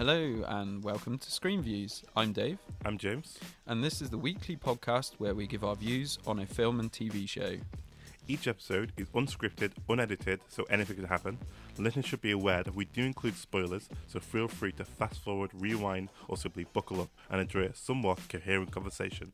Hello and welcome to Screen Views. I'm Dave. I'm James. And this is the weekly podcast where we give our views on a film and TV show. Each episode is unscripted, unedited, so anything can happen. Listeners should be aware that we do include spoilers, so feel free to fast forward, rewind, or simply buckle up and enjoy a somewhat coherent conversation.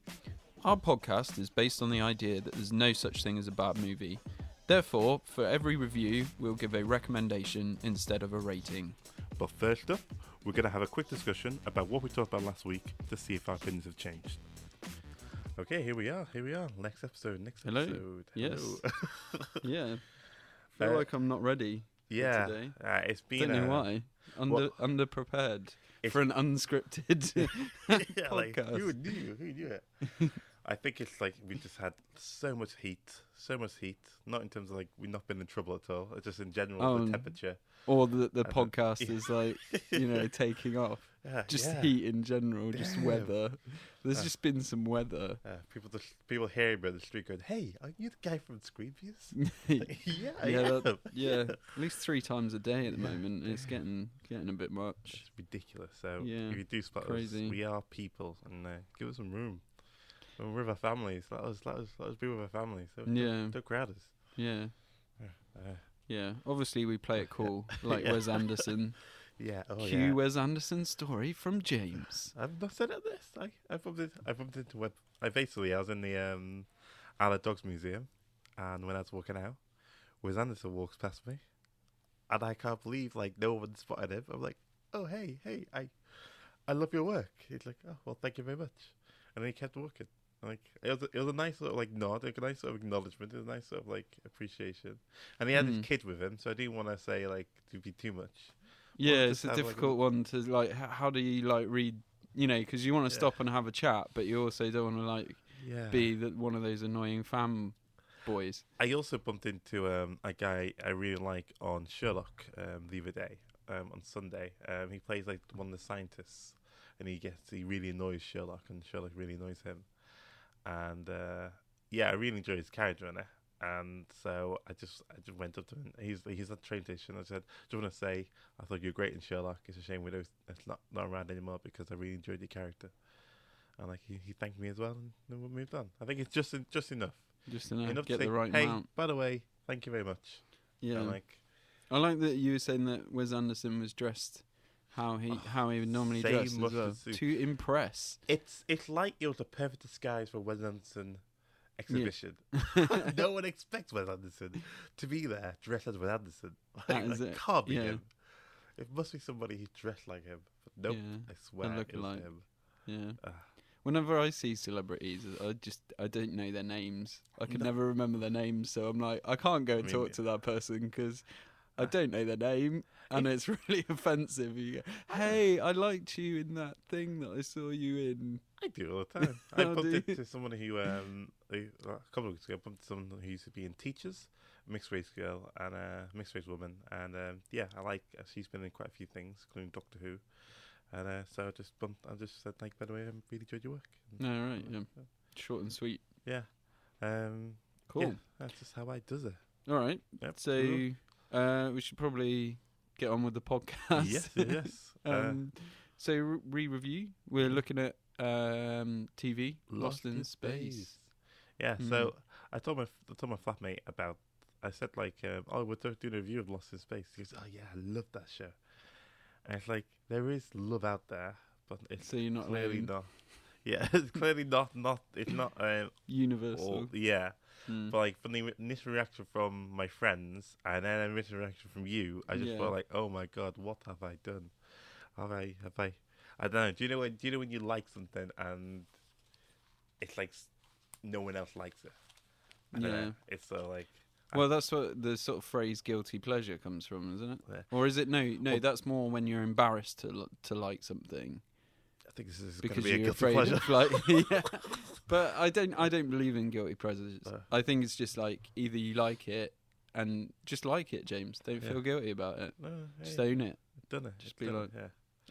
Our podcast is based on the idea that there's no such thing as a bad movie. Therefore, for every review, we'll give a recommendation instead of a rating. But first up, we're going to have a quick discussion about what we talked about last week to see if our opinions have changed. Okay, here we are. Next episode. Hello. Yes. Yeah. I feel like I'm not ready for today. It's been... Don't know why. Underprepared for an unscripted podcast. Who knew it? I think it's like we just had so much heat. Not in terms of like we've not been in trouble at all. It's just in general, the temperature. Or the podcast is like, taking off. Heat in general, just weather. There's just been some weather. People hearing about the street going, "Hey, are you the guy from Screen Views?" At least 3 times a day at the moment. It's getting a bit much. It's ridiculous. So if you do spot us, we are people, and give us some room. We're with our families. Let us be with our families. So don't crowd us. Yeah. Yeah. Obviously, we play it cool, like Wes Anderson. Yeah. Cue Wes Anderson story from James. I've not said this. I bumped into web. I was in the Isle of Dogs Museum, and when I was walking out, Wes Anderson walks past me, and I can't believe no one spotted him. I'm like, oh hey, I love your work. He's like, oh well, thank you very much, and then he kept walking. It was a nice sort of nod, a nice sort of acknowledgement, it was a nice sort of appreciation, and he had his kid with him, so I didn't want to say to be too much. Yeah, it's a difficult one to How do you read? Because you want to stop and have a chat, but you also don't want to be one of those annoying fan boys. I also bumped into a guy I really like on Sherlock the other day on Sunday. He plays one of the scientists, and he really annoys Sherlock, and Sherlock really annoys him. And I really enjoyed his character in it, and so I just went up to him. He's at the train station. I said, "Do you want to say I thought you were great in Sherlock? It's a shame it's not around anymore because I really enjoyed your character." And he thanked me as well, and then we moved on. I think it's just enough. Just enough. Get to say, the right hey, amount. By the way, thank you very much. Yeah. I like that you were saying that Wes Anderson was dressed how he would normally dress as well, to impress. It's like it was a perfect disguise for Wes Anderson exhibition. No one expects Wes Anderson to be there dressed as Wes Anderson. It can't be him. It must be somebody who's dressed like him. But nope, I swear it was him. Yeah. Whenever I see celebrities, I don't know their names. I can never remember their names, so I'm like, I can't go and talk to that person because I don't know their name, and it's really offensive. You go, "Hey, I liked you in that thing that I saw you in." I do all the time. I bumped into someone who, a couple of weeks ago, I bumped into someone who used to be in Teachers, a mixed race girl and a mixed race woman, and I like. She's been in quite a few things, including Doctor Who, and so I just said, by the way, I really enjoyed your work. No, right, yeah, short and sweet. Yeah, cool. Yeah, that's just how I does it. All right, so. We should probably get on with the podcast. Yes. So re-review. We're looking at TV Lost in Space. Yeah. So I told my flatmate about. I said we're doing a review of Lost in Space. He goes, "Oh yeah, I love that show." And it's there is love out there, but it's you're not clearly not. Yeah, it's clearly not. It's not universal. But from the initial reaction from my friends and then the initial reaction from you, I just felt oh my god, what have I done? Have I? I don't know. Do you know when you like something and it's no one else likes it? I don't know. It's so well, that's what the sort of phrase "guilty pleasure" comes from, isn't it? Yeah. Or is it no? Well, that's more when you're embarrassed to like something. I think this is because be a you're guilty afraid pleasure. of But I don't believe in guilty pleasures. I think it's just either you like it and just like it, James. Don't feel guilty about it. No, just own it. Done it. Just be like,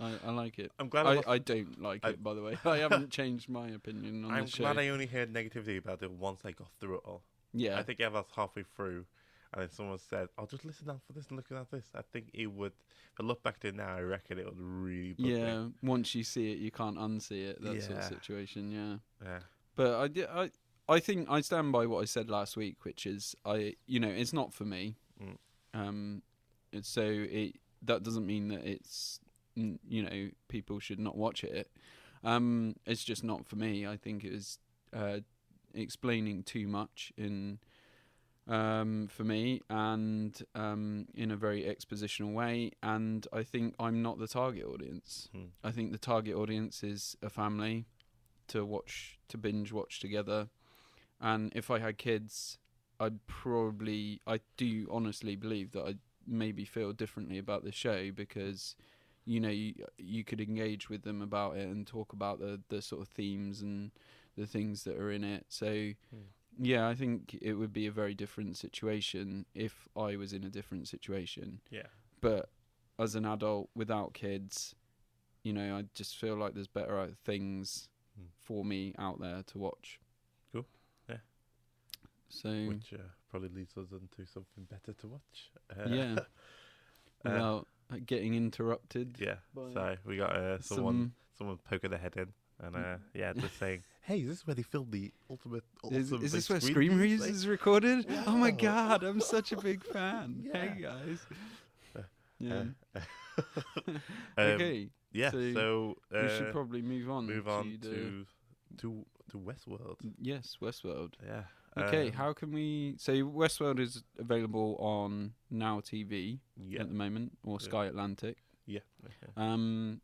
I like it. I'm glad I don't like it, by the way. I haven't changed my opinion on the show. I'm glad I only heard negativity about it once I got through it all. Yeah. I think I was halfway through and then someone said, "I'll just listen out for this and look at this," I think it would. If I look back to it now, I reckon it would really. Bug me. Once you see it, you can't unsee it. That sort of Yeah. situation. Yeah. Yeah. But I think I stand by what I said last week, which is it's not for me. That doesn't mean that it's people should not watch it. It's just not for me. I think it was explaining too much for me, and in a very expositional way. And I think I'm not the target audience. I think the target audience is a family to binge watch together. And if I had kids, I do honestly believe that I'd maybe feel differently about the show, because you could engage with them about it and talk about the sort of themes and the things that are in it. So I think it would be a very different situation if I was in a different situation. Yeah. But as an adult without kids, I just feel like there's better things for me out there to watch. Cool. Yeah. So which probably leads us into something better to watch. Without getting interrupted. Yeah. So we got someone poking their head in, and just saying, "Hey, is this where they filmed the ultimate?" Is this where Scream Reads is recorded? Wow. Oh my god, I'm such a big fan. Yeah. Hey guys. Yeah. Okay. Yeah. So we should probably move on to Westworld. Yes, Westworld. Yeah. Okay, how can we... So Westworld is available on Now TV at the moment, or Sky Atlantic. Yeah.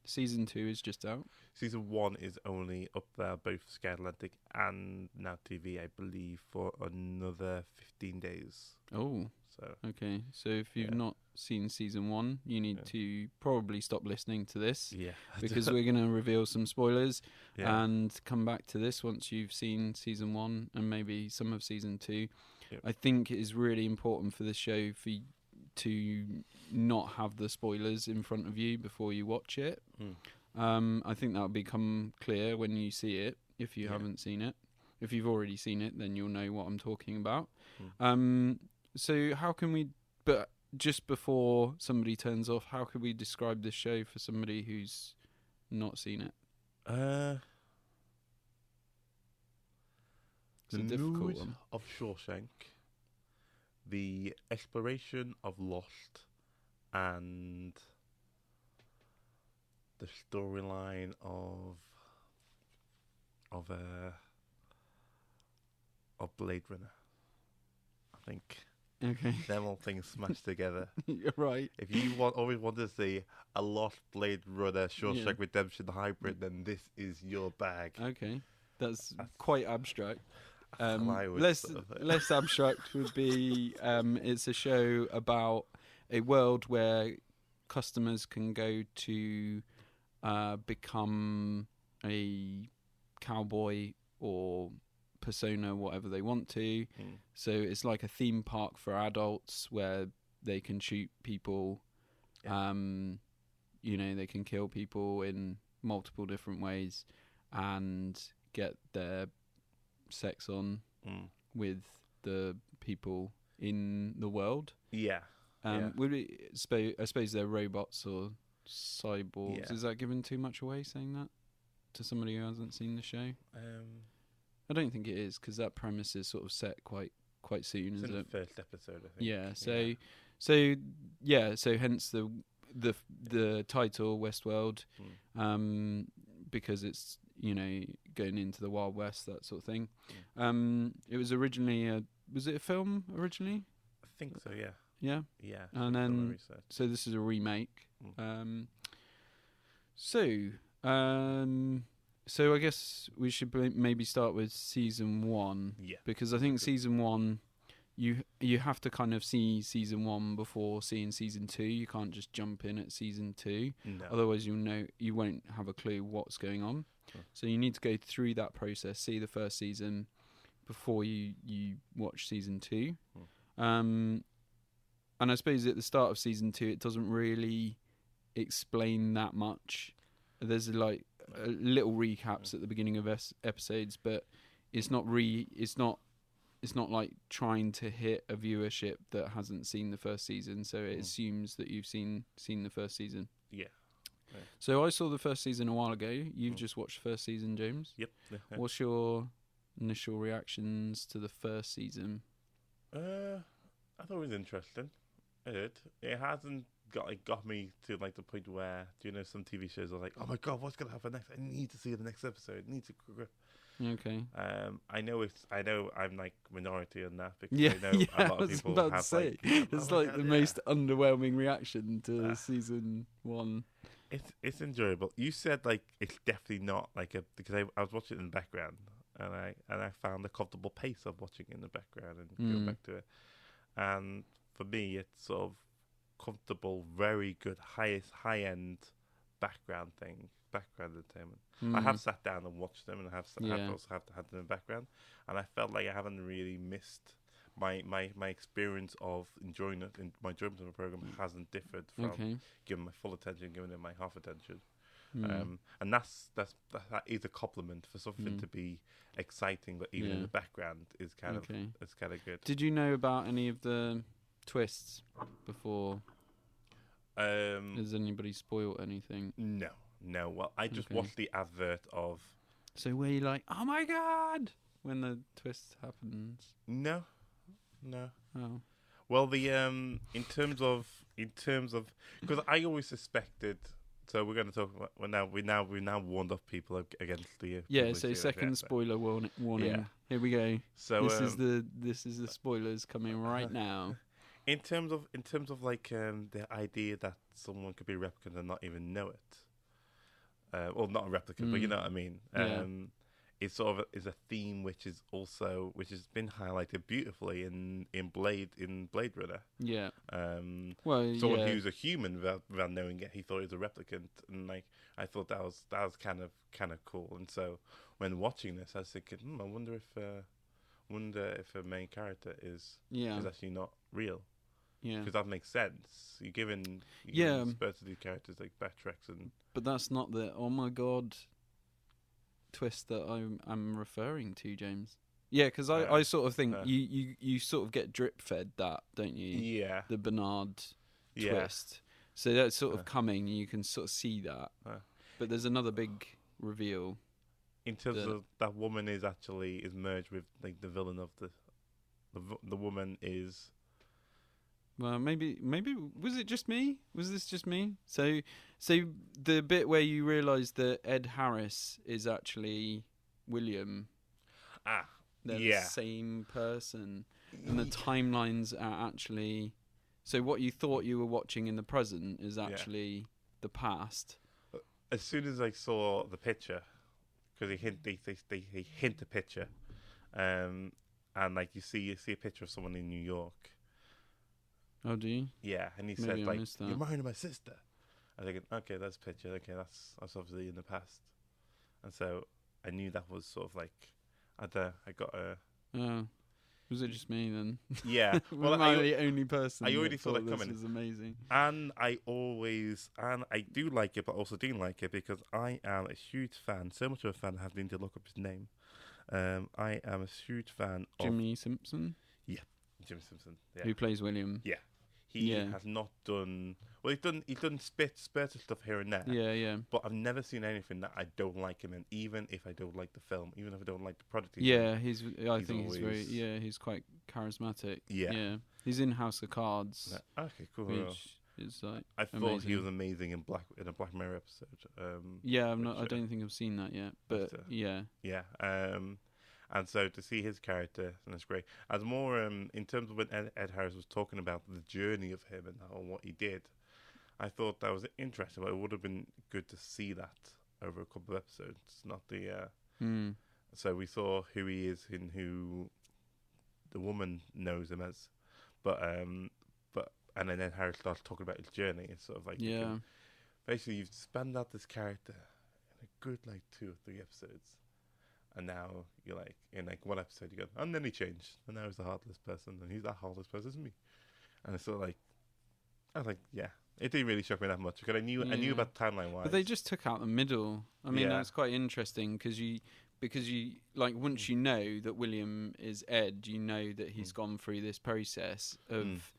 Season 2 is just out. Season 1 is only up there, both Sky Atlantic and Now TV, I believe, for another 15 days. Oh. So okay, so if you've not seen Season 1, you need to probably stop listening to this. Yeah. Because we're going to reveal some spoilers and come back to this once you've seen Season 1 and maybe some of Season 2. Yep. I think it is really important for the show to not have the spoilers in front of you before you watch it. I think that'll become clear when you see it, if you haven't seen it. If you've already seen it, then you'll know what I'm talking about. So how can we... But just before somebody turns off, how could we describe this show for somebody who's not seen it? It's a difficult one. Of Shawshank, the exploration of Lost, and the storyline of Blade Runner. I think. Okay. Them all things smashed together. You're right. If you always want to see a Lost, Blade Runner, Shawshank Redemption hybrid, then this is your bag. Okay. That's quite abstract. Less abstract would be it's a show about a world where customers can go to become a cowboy or persona, whatever they want to. So it's like a theme park for adults where they can shoot people. They can kill people in multiple different ways and get their sex on with the people in the world. Would it, I suppose they're robots or cyborgs. Is that giving too much away, saying that to somebody who hasn't seen the show? I don't think it is, because that premise is sort of set quite soon. It's in the first episode, I think. Yeah. So hence the title Westworld, because it's going into the Wild West, that sort of thing. It was originally was it a film originally? I think so. Yeah. Yeah. Yeah. And then so this is a remake. So I guess we should maybe start with Season 1. Yeah. Because I think Season 1, you have to kind of see Season 1 before seeing Season 2. You can't just jump in at Season 2. No. Otherwise you won't have a clue what's going on. So you need to go through that process, see the first season before you watch Season 2. And I suppose at the start of Season 2 it doesn't really explain that much. There's like little recaps at the beginning of episodes, but it's not it's not like trying to hit a viewership that hasn't seen the first season, so it assumes that you've seen the first season. Yeah. So I saw the first season a while ago. You've just watched the first season, James. Yep. What's your initial reactions to the first season? I thought it was interesting. It hasn't got me to like the point where, do you know, some TV shows are like, oh my god, what's gonna happen next? I need to see the next episode. I need to grip. Okay. I know I'm like minority on that because Yeah, I know a lot of I was people about have to say, like, it's oh my like God, the yeah. most underwhelming reaction to season 1. It's enjoyable. You said like it's definitely not like because I was watching it in the background and I found a comfortable pace of watching it in the background and going back to it. And for me, it's sort of comfortable, very good, high end background entertainment. I have sat down and watched them, and I have also had them in the background, and I felt like I haven't really missed my experience of enjoying it. In my enjoyment of the program hasn't differed from giving my full attention, giving it my half attention. And that is a compliment for something to be exciting, but even in the background is kind of good. Did you know about any of the twists before? Has anybody spoiled anything? No. Well, I just watched the advert of. So were you like, oh my god, when the twist happens? No. Oh. Well, the in terms of because I always suspected. So we're going to talk about we now warned off people against the So second spoiler warning. Yeah. Here we go. So this is the spoilers coming right now. In terms of like the idea that someone could be a replicant and not even know it, or not a replicant, but you know what I mean. It's sort of is a theme which has been highlighted beautifully in Blade Runner. Yeah. Someone who's a human without knowing it, he thought he was a replicant, and like I thought that was kind of cool. And so when watching this, I was thinking, I wonder if a main character is actually not real. Yeah, because that makes sense. You're given spurs to these characters like Beatrix But that's not the oh my god twist that I'm referring to, James. Yeah, because I sort of think you sort of get drip fed that, don't you? Yeah. The Bernard twist. So that's sort of coming. You can sort of see that. But there's another big reveal. In terms of that woman is merged with like the villain of the woman is. Well, maybe was it just me? Was this just me? So the bit where you realise that Ed Harris is actually William. They're the same person, and the timelines are actually. So what you thought you were watching in the present is actually the past. As soon as I saw the picture, because they hint the picture, and like you see a picture of someone in New York. Oh, do you? Yeah, and he said like, "You're married to my sister." I was thinking, okay, that's a picture. Okay, that's obviously in the past, and so I knew that was sort of like, I got a. Oh, was it just me then? Yeah, well, am I the only person? I already saw that coming. This is amazing, and I do like it, but also didn't like it because I am a huge fan. So much of a fan, I have been to look up his name. I am a huge fan of Jimmy Simpson. Yeah, Jimmy Simpson. Yeah. Who plays William? Yeah. He has not done. Well, he's done spurts of stuff here and there. Yeah. But I've never seen anything that I don't like him in. Even if I don't like the film, even if I don't like the product. He's he's quite charismatic. Yeah. He's in House of Cards. Okay, cool. Which is like I thought he was amazing in a Black Mirror episode. I don't think I've seen that yet. But yeah. And so to see his character, and it's great. As more in terms of when Ed Harris was talking about the journey of him and what he did, I thought that was interesting. But it would have been good to see that over a couple of episodes. Not the So we saw who he is and who the woman knows him as, but and then Ed Harris starts talking about his journey. It's sort of like basically you've spanned out this character in a good like 2 or 3 episodes. And now you're like, in like one episode you go, and then he changed. And now he's the heartless person. And he's that heartless person as me. And it's sort of like, I was like, yeah. It didn't really shock me that much. Because I knew about timeline-wise. But they just took out the middle. I mean, that's quite interesting. Because because you like once you know that William is Ed, you know that he's gone through this process of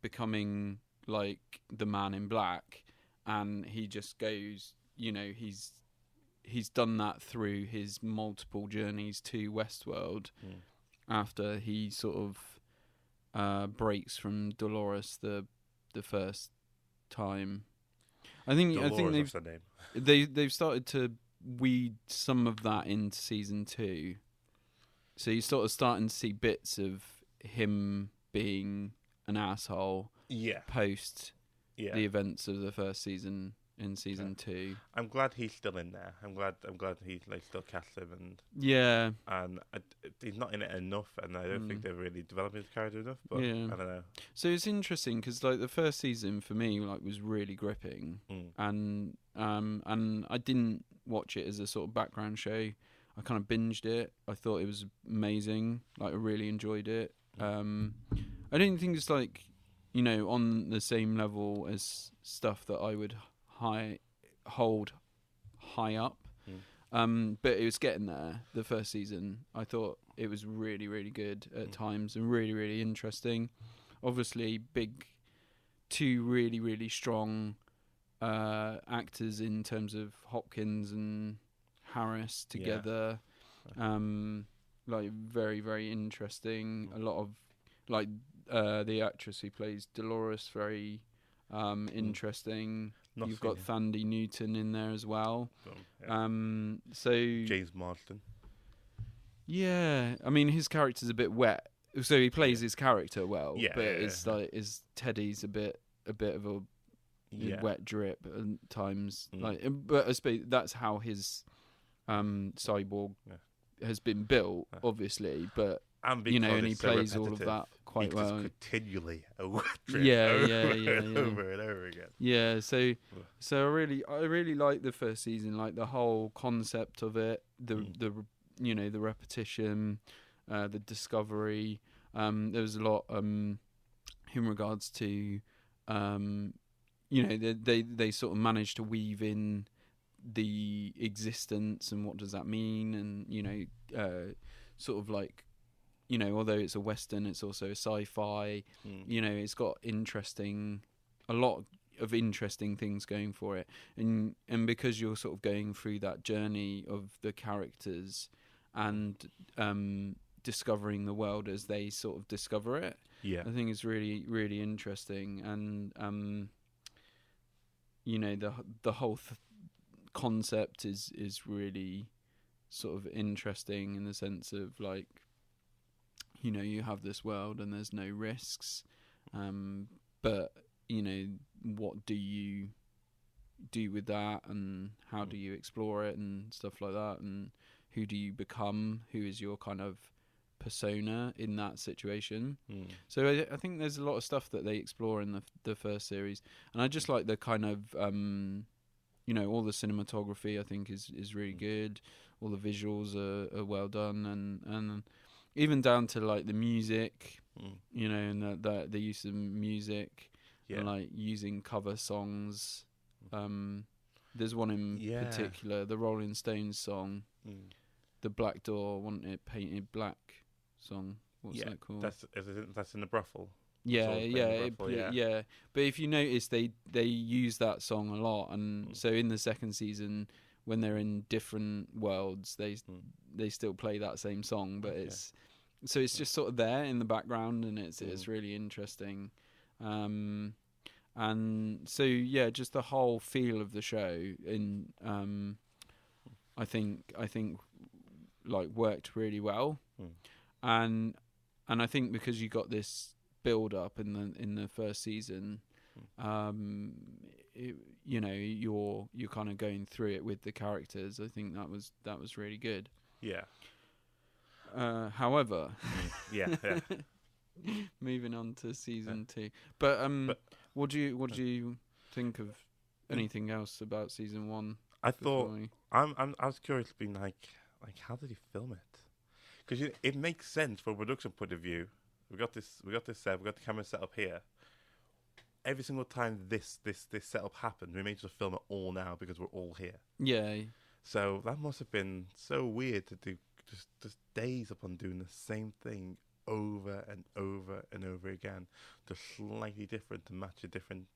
becoming like the Man in Black, and he just goes, you know, he's done that through his multiple journeys to Westworld after he sort of breaks from Dolores the first time. I think they've started to weed some of that into season 2, so you're sort of starting to see bits of him being an asshole post the events of the first season in season 2. I'm glad he's still in there. I'm glad he's like still cast him, and he's not in it enough, and I don't think they've really developed his character enough. But I don't know. So it's interesting because like the first season for me like was really gripping, and I didn't watch it as a sort of background show. I kind of binged it. I thought it was amazing. Like I really enjoyed it. I don't think it's like, you know, on the same level as stuff that I would hold high up, but it was getting there. The first season, I thought it was really, really good at times and really, really interesting. Obviously, two really, really strong actors in terms of Hopkins and Harris together. Like very, very interesting. A lot of like the actress who plays Dolores, very interesting. You've got Thandie Newton in there as well. So James Marsden. Yeah, I mean his character's a bit wet, so he plays his character well. But it's like Teddy's a bit of a wet drip at times. Like, but I suppose that's how his cyborg has been built, obviously. But you know, and he plays all of that quite well. Continually over and over again. Yeah, so I really like the first season, like the whole concept of it, the you know, the repetition, the discovery. There was a lot in regards to you know, they sort of managed to weave in the existence and what does that mean, and you know, sort of like, you know, although it's a Western, it's also a sci-fi. You know, it's got a lot of interesting things going for it. And because you're sort of going through that journey of the characters and discovering the world as they sort of discover it, I think it's really, really interesting. And, you know, the whole concept is really sort of interesting in the sense of like, you know, you have this world and there's no risks, but you know, what do you do with that, and how do you explore it and stuff like that, and who do you become, who is your kind of persona in that situation. So I think there's a lot of stuff that they explore in the first series, and I just like the kind of you know, all the cinematography I think is really good, all the visuals are well done, and even down to like the music, you know, and the use of music, and like using cover songs. There's one in particular, the Rolling Stones song, the Black Door Want It Painted Black song. What's that called? That's in the brothel. Yeah. But if you notice, they use that song a lot, and so in the second season, when they're in different worlds, they still play that same song, but it's just sort of there in the background, and it's really interesting. And so just the whole feel of the show I think like worked really well. And I think because you got this build up in the first season, you know, you're kind of going through it with the characters. I think that was really good. However, moving on to season 2, but what do you think of anything else about season 1? I was curious, being like how did he film it? Because it makes sense from a production point of view. We got this set. We got the camera set up here. Every single time this setup happened, we may just film it all now because we're all here. Yeah. So that must have been so weird to do just days upon doing the same thing over and over and over again, just slightly different to match the different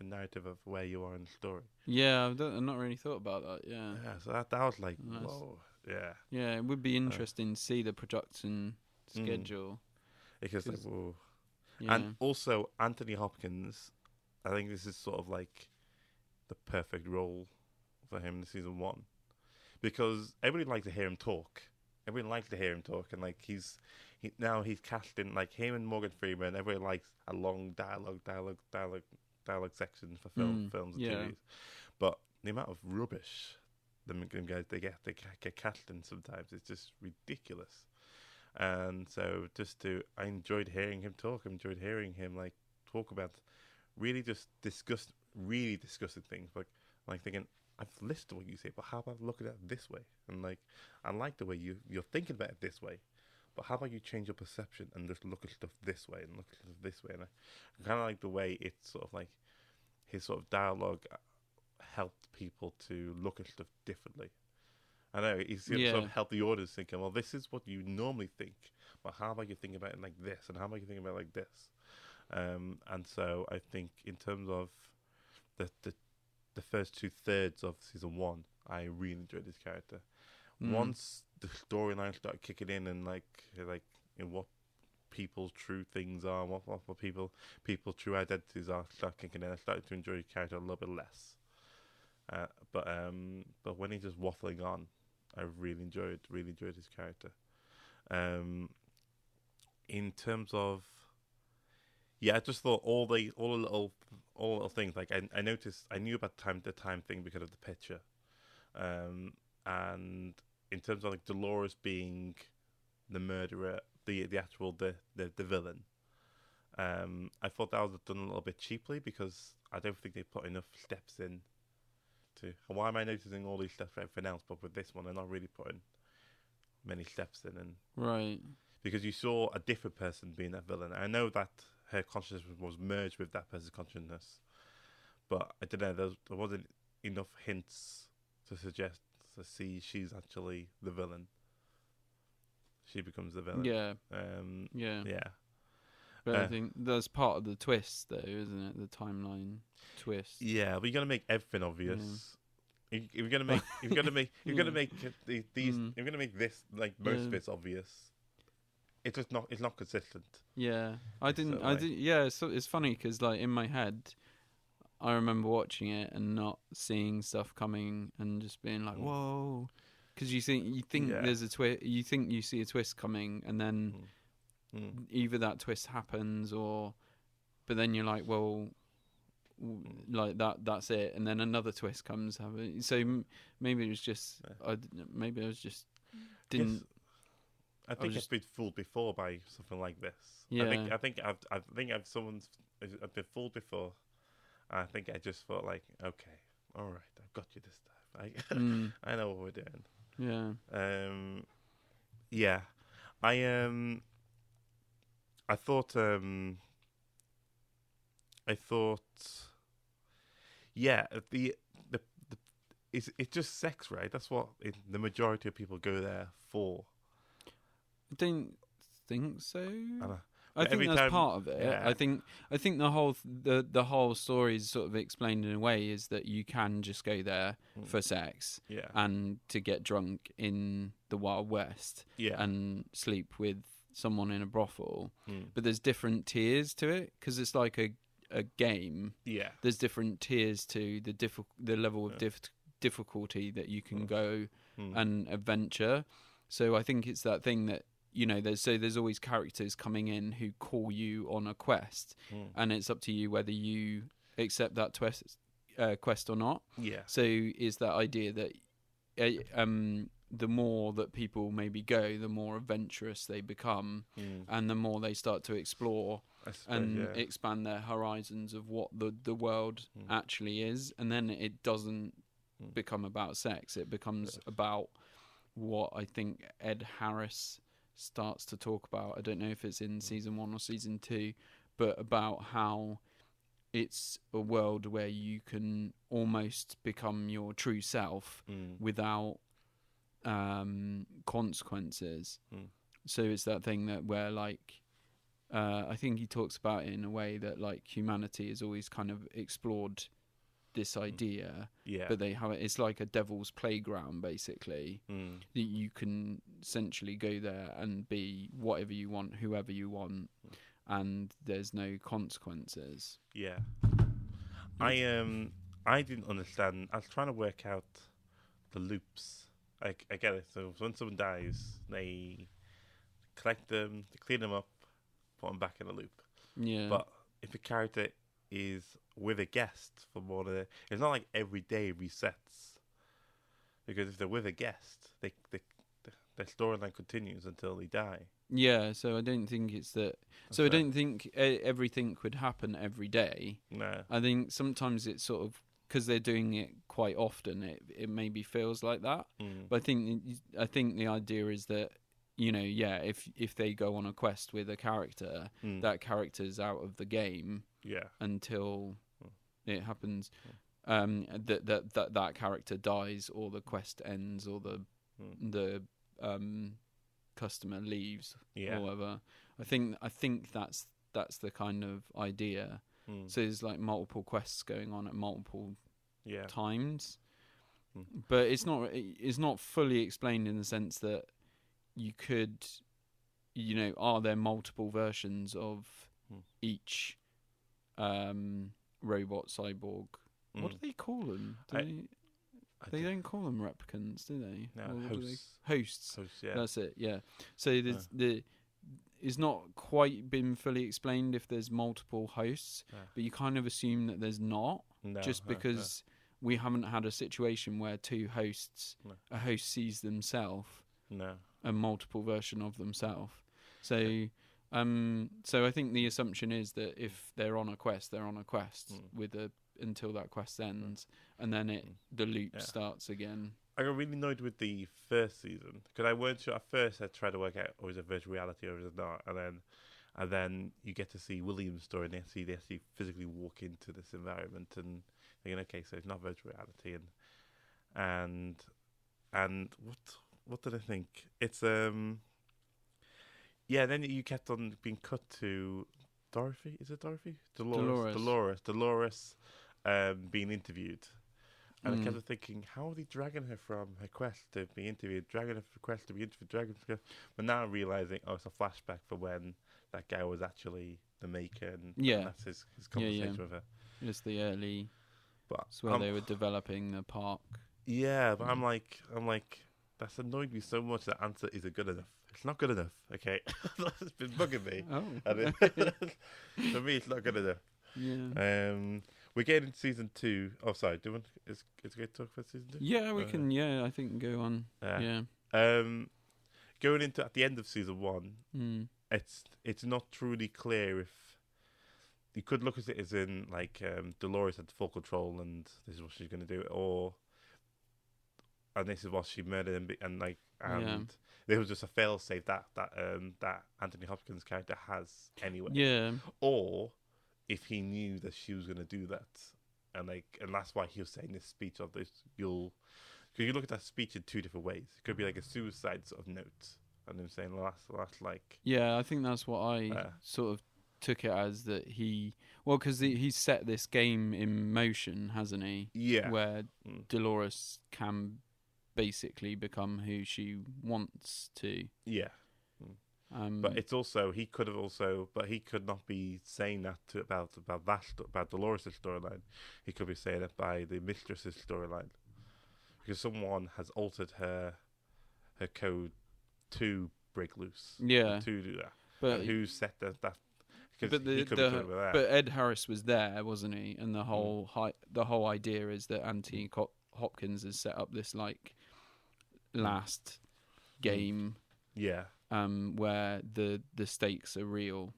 narrative of where you are in the story. Yeah, I've not really thought about that. Yeah. Yeah, so that was like, whoa, yeah. Yeah, it would be interesting to see the production schedule. Because like, whoa. Yeah. And also Anthony Hopkins, I think this is sort of like the perfect role for him in season 1, because everybody likes to hear him talk. Everybody likes to hear him talk, and like he's casting like him and Morgan Freeman. Everybody likes a long dialogue section for films and TVs. But the amount of rubbish them guys they get cast in sometimes is just ridiculous. And so I enjoyed hearing him talk. I enjoyed hearing him like talk about really just discussing things. Like thinking, I've listened to what you say, but how about looking at it this way? And like, I like the way you're thinking about it this way, but how about you change your perception and just look at stuff this way and look at stuff this way? And I kind of like the way it's sort of like his sort of dialogue helped people to look at stuff differently. I know he's sort of helped the audience thinking, well, this is what you normally think, but how about you think about it like this, and how about you think about it like this? And so I think in terms of the first 2/3 of season 1, I really enjoyed his character. Once the storyline started kicking in, and like in what people's true things are, what people's true identities are, start kicking in, I started to enjoy his character a little bit less. But when he's just waffling on, I really enjoyed his character. In terms of, I just thought all the little things, like I noticed, I knew about the time thing because of the picture, and in terms of like Dolores being the murderer, the villain, I thought that was done a little bit cheaply, because I don't think they put enough steps in. Why am I noticing all these steps for everything else, but with this one they're not really putting many steps in? And right, because you saw a different person being that villain. I know that her consciousness was merged with that person's consciousness, but I don't know, there wasn't enough hints to suggest to see she's actually the villain. She becomes the villain. Yeah. But I think that's part of the twist, though, isn't it? The timeline twist. Yeah, but you're gonna make everything obvious. Yeah. You're gonna make this like most of it's obvious. It's just not. It's not consistent. Yeah, I didn't. Yeah, so it's funny because like in my head, I remember watching it and not seeing stuff coming and just being like, "Whoa," because you think there's a twist. You think you see a twist coming, and then either that twist happens, but then you're like, well, like that's it, and then another twist comes. So maybe it was just, maybe I was just didn't. I think I've been fooled before by something like this. Yeah. I think I've been fooled before. I think I just thought like, okay, all right, I've got you this time. I know what we're doing. Yeah. Yeah. I thought. Yeah. It's just sex, right? That's what the majority of people go there for. I don't think so. I think that's part of it. Yeah. I think the whole story is sort of explained in a way is that you can just go there for sex and to get drunk in the Wild West and sleep with someone in a brothel. But there's different tiers to it because it's like a game. Yeah. There's different tiers to the level of difficulty that you can go and adventure. So I think it's that thing that, you know, there's always characters coming in who call you on a quest, and it's up to you whether you accept that quest or not. Yeah. So is that idea that the more that people maybe go, the more adventurous they become, and the more they start to explore expand their horizons of what the world actually is, and then it doesn't become about sex. It becomes about what I think Ed Harris starts to talk about. I don't know if it's in season 1 or season 2, but about how it's a world where you can almost become your true self without consequences. So it's that thing that where like I think he talks about it in a way that like humanity has always kind of explored this idea, but they have it's like a devil's playground basically. That you can essentially go there and be whatever you want, whoever you want, and there's no consequences. I didn't understand. I was trying to work out the loops. I get it. So when someone dies, they collect them, they clean them up, put them back in a loop. But if a character is with a guest for more than it's not like every day resets, because if they're with a guest, their storyline continues until they die. So I don't think it's that. So I don't think everything would happen every day. No, I think sometimes it's sort of because they're doing it quite often. It maybe feels like that. But I think the idea is that, you know, if they go on a quest with a character, that character's out of the game until it happens. That character dies, or the quest ends, or the customer leaves, or whatever. I think that's the kind of idea. So there's like multiple quests going on at multiple times, but it's not fully explained in the sense that you could, you know, are there multiple versions of each robot cyborg? What do they call them? They don't call them replicants, do they? No, hosts. Yeah. That's it. Yeah. So there's it's not quite been fully explained if there's multiple hosts, but you kind of assume that there's not, because we haven't had a situation where two hosts, a host sees themselves, a multiple version of themselves. So I think the assumption is that if they're on a quest, with until that quest ends, and then the loop starts again. I got really annoyed with the first season because I weren't sure. At first, I tried to work out, is it virtual reality or is it not? And then you get to see William's story, and they actually physically walk into this environment, and thinking, okay, so it's not virtual reality, and what did I think? It's Then you kept on being cut to Dorothy. Is it Dorothy? Dolores. Being interviewed. And I kept thinking, how are they dragging her from her quest to be interviewed, dragging her from quest to be interviewed, but now I'm realising, it's a flashback for when that guy was actually the maker, and that's his conversation with her. Just the early, it's where they were developing the park. Yeah, but I'm like, that's annoyed me so much. That answer isn't good enough. It's not good enough. Okay, it's been bugging me. For me, it's not good enough. Yeah. We're getting into season 2. Oh, sorry. It's good to talk about season 2. Yeah, we can. Yeah, I think go on. Yeah. Going into at the end of season 1, it's not truly clear if you could look at it as in like Dolores had full control and this is what she's going to do, and this is what she murdered and there was just a failsafe that Anthony Hopkins' character has anyway. Yeah. Or if he knew that she was going to do that, and that's why he was saying this speech of this, because you look at that speech in two different ways. It could be like a suicide sort of note, and him saying, well, that's like... Yeah, I think that's what I sort of took it as, that because he's set this game in motion, hasn't he? Yeah. Where Dolores can basically become who she wants to. Yeah. But it's also he could not be saying that about Dolores' storyline. He could be saying it by the mistress's storyline, because someone has altered her code to break loose. Yeah, to do that. But who set that? But Ed Harris was there, wasn't he? And the whole idea is that Anthony Hopkins has set up this like last game. Yeah. Where the stakes are real.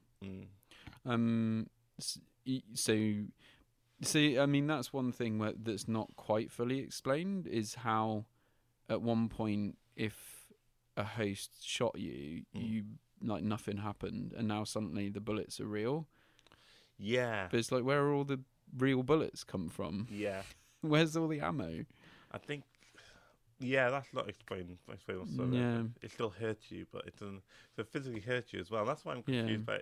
So I mean, that's one thing that's not quite fully explained, is how at one point if a host shot you, you like nothing happened, and now suddenly the bullets are real. Yeah. But it's like, where are all the real bullets come from? Yeah. Where's all the ammo? I think. Yeah, that's not explained. Yeah. It still hurts you, but it doesn't. So it physically hurts you as well. That's why I'm confused by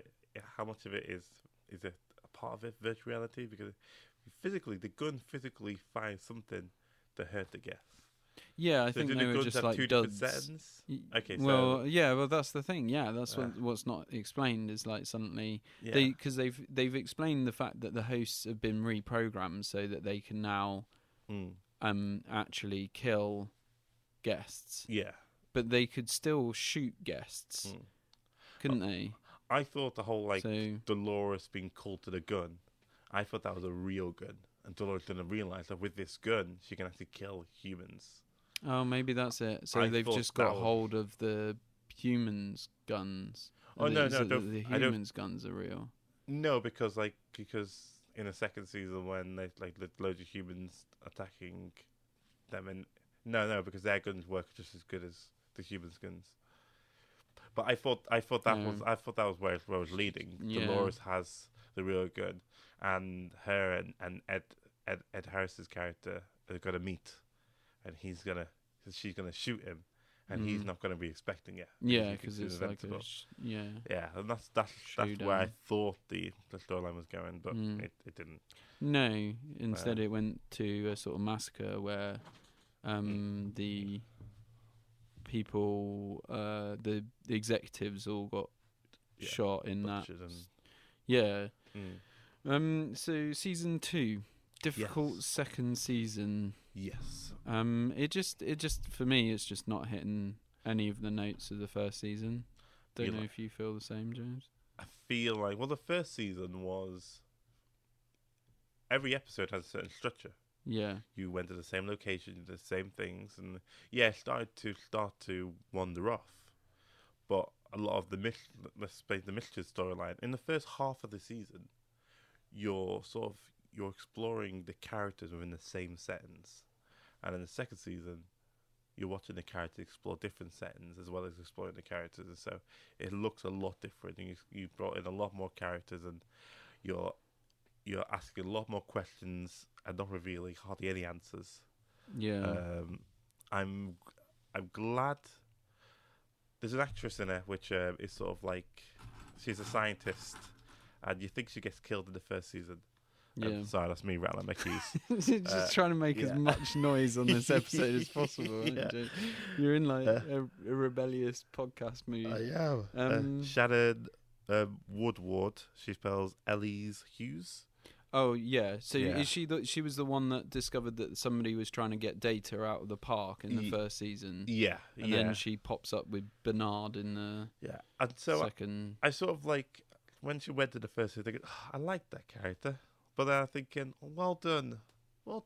how much of it is it a part of it virtual reality, because the gun physically finds something to hurt the guest. Yeah, I So think do they the were guns just have like two duds. different settings? Okay, well, yeah, well that's the thing. Yeah, that's what's not explained is like suddenly because they've explained the fact that the hosts have been reprogrammed so that they can now actually kill guests. Yeah, but they could still shoot guests, couldn't they? I thought the whole Dolores being called to the gun, I thought that was a real gun, and Dolores didn't realize that with this gun she can actually kill humans. Oh, maybe that's it. So they've just got hold of the humans' guns. Oh no, the humans' guns are real. No, because in the second season when they loads of humans attacking them, and no, because their guns work just as good as the humans' guns. But I thought that was where it was leading. Yeah. Dolores has the real gun, and her and Ed Harris's character are gonna meet, and she's gonna shoot him, and he's not gonna be expecting it. Yeah, because it's like yeah, and that's where I thought the storyline was going, but it didn't. No, instead it went to a sort of massacre where the people, the executives all got shot in that. So season 2, difficult second season. Yes. It just for me, it's just not hitting any of the notes of the first season. Don't know if you feel the same, James. I feel like the first season was every episode has a certain structure. Yeah. You went to the same location, you did the same things, and started to wander off. But a lot of the mystery storyline in the first half of the season, you're exploring the characters within the same settings, and in the second season, you're watching the characters explore different settings as well as exploring the characters, and so it looks a lot different. And you brought in a lot more characters, and you're asking a lot more questions and not revealing hardly any answers. Yeah. I'm glad there's an actress in it which is sort of like, she's a scientist, and you think she gets killed in the first season. Yeah. Sorry, that's me rattling my keys. Just trying to make as much noise on this episode as possible. You're in like a rebellious podcast mood. I am. Shannon Woodward. She spells Ellie's Hughes. Oh yeah. So is she she was the one that discovered that somebody was trying to get Data out of the park in the first season. Yeah. And then she pops up with Bernard in the and so second. I sort of like when she went to the first season, thinking, I like that character. But then I'm thinking, well done for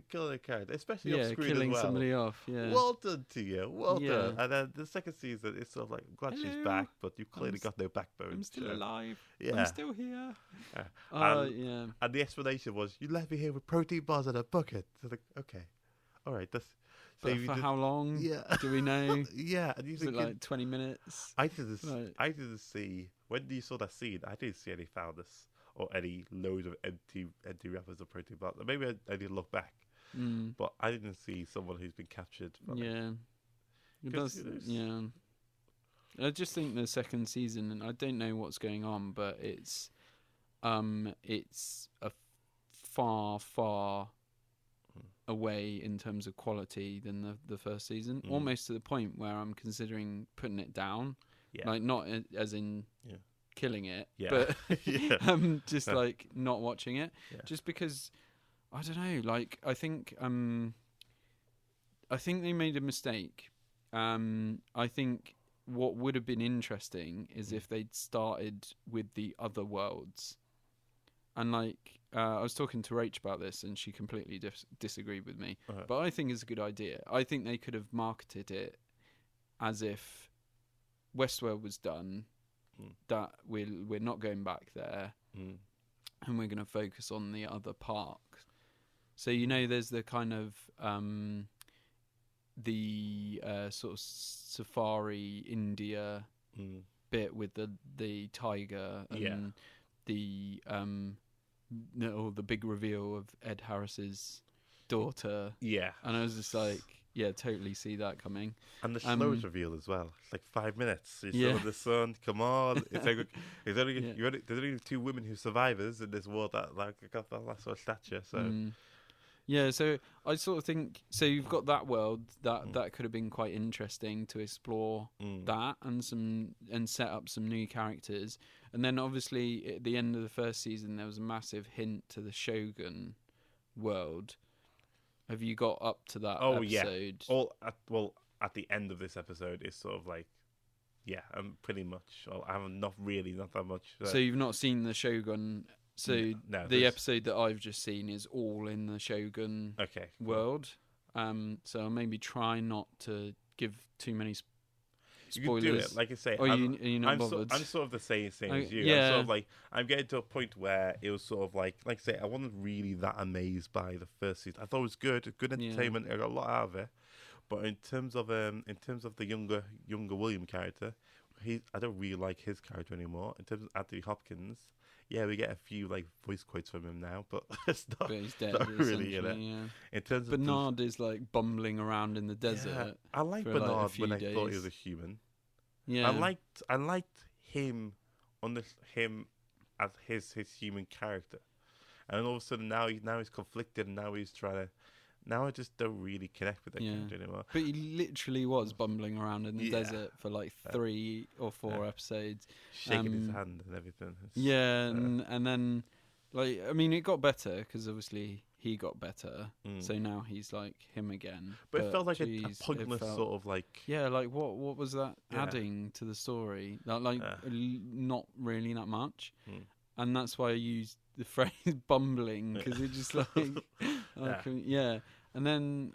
killing a character, especially off screen killing as well. Somebody off. Yeah, well done to you, well done. And then the second season, it's sort of like, I'm glad she's back, but you've clearly got no backbone. I'm still alive. Yeah, I'm still here. And the explanation was, you left me here with protein bars and a bucket. So like, okay, all right, that's. But for how long? Yeah, do we know? Yeah, and you think like 20 minutes? I didn't see when you saw that scene. I didn't see any founders or any loads of empty wrappers of protein bars. Maybe I didn't look back, but I didn't see someone who's been captured. It does. Yeah, I just think the second season, and I don't know what's going on, but it's a far away in terms of quality than the first season. Almost to the point where I'm considering putting it down. Yeah. Like not as in. Yeah. Killing it, but just like not watching it, just because I don't know. Like I think they made a mistake. I think what would have been interesting is if they'd started with the other worlds, and like I was talking to Rach about this, and she completely disagreed with me. But I think it's a good idea. I think they could have marketed it as if Westworld was done. That we're not going back there, and we're going to focus on the other parks. So there's the kind of the sort of safari India bit with the tiger and the big reveal of Ed Harris's daughter. Yeah. And I was just like, yeah, totally see that coming. And the slowest reveal as well. It's like 5 minutes. You're Yeah. still with the sun. Come on. It's like there's only Yeah. there's only 2 women who survivors in this world that got that sort of stature. So yeah, so I sort of think so. You've got that world that could have been quite interesting to explore that and set up some new characters. And then obviously at the end of the first season, there was a massive hint to the Shogun world. Have you got up to that episode? Yeah. At the end of this episode, it's sort of like, yeah, I'm pretty much. I haven't not that much. So you've not seen the Shogun. So no, the episode that I've just seen is all in the Shogun world. So I'll maybe try not to give too many spoilers. You can do it, like I say. You're not bothered? I'm sort of the same thing as you. Yeah. I'm sort of like, I'm getting to a point where it was sort of like I say, I wasn't really that amazed by the first season. I thought it was good entertainment. I got a lot out of it. But in terms of the younger William character, I don't really like his character anymore. In terms of Anthony Hopkins, yeah, we get a few like voice quotes from him now, but it's not, he's dead, not really in it. Yeah. In terms of Bernard is like bumbling around in the desert. Yeah, I like for, Bernard like, when I days. thought he was a human. Yeah, I liked him him as his human character, and all of a sudden now he's conflicted, and now he's trying to. Now I just don't really connect with that character anymore. But he literally was bumbling around in the desert for like 3 or 4 episodes, shaking his hand and everything. And then, like, I mean, it got better because obviously he got better, so now he's like him again. But it felt like a pointless sort of like. Yeah, like what was that adding to the story? Like not really that much, and that's why I used the phrase bumbling because it just like. And then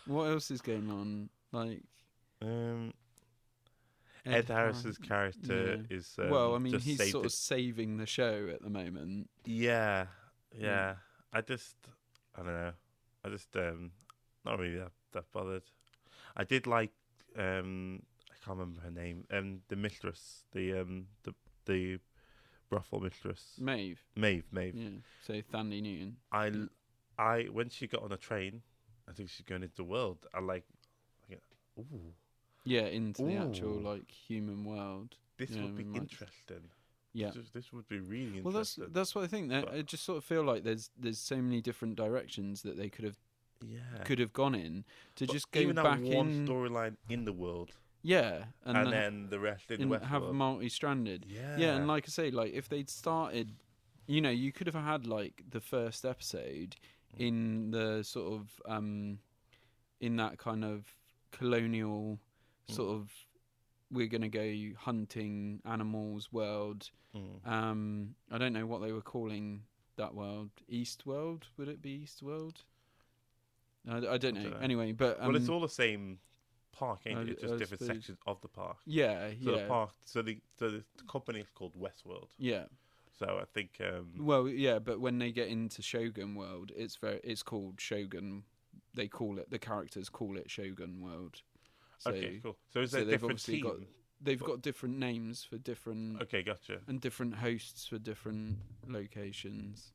what else is going on? Like Ed Harris's character is well, I mean, he's sort of saving the show at the moment. Yeah. I don't know. I just not really that bothered. I did like I can't remember her name. The mistress, the brothel mistress. Maeve. Yeah. So Thandie Newton. I when she got on a train, I think she's going into the world. Ooh. Yeah, into the actual like human world. This would be interesting. Yeah, this would be really interesting. Well, that's what I think. I just sort of feel like there's so many different directions that they could have gone in to just go even back that one storyline in the world. Yeah, and then the rest in Westworld. Have multi-stranded. Yeah, and like I say, like if they'd started, you could have had like the first episode in the sort of in that kind of colonial sort of we're going to go hunting animals world. I don't know what they were calling that world. East World? Would it be East World? I don't know. Anyway, but well, it's all the same park, ain't it? It's just different sections of the park. Yeah, so the park. So the company is called Westworld. Yeah. So I think. Well, yeah, but when they get into Shogun World, it's called Shogun. They call it, the characters call it Shogun World. So, okay, cool. So is there a different team? They've got different names for different. Okay, gotcha. And different hosts for different locations.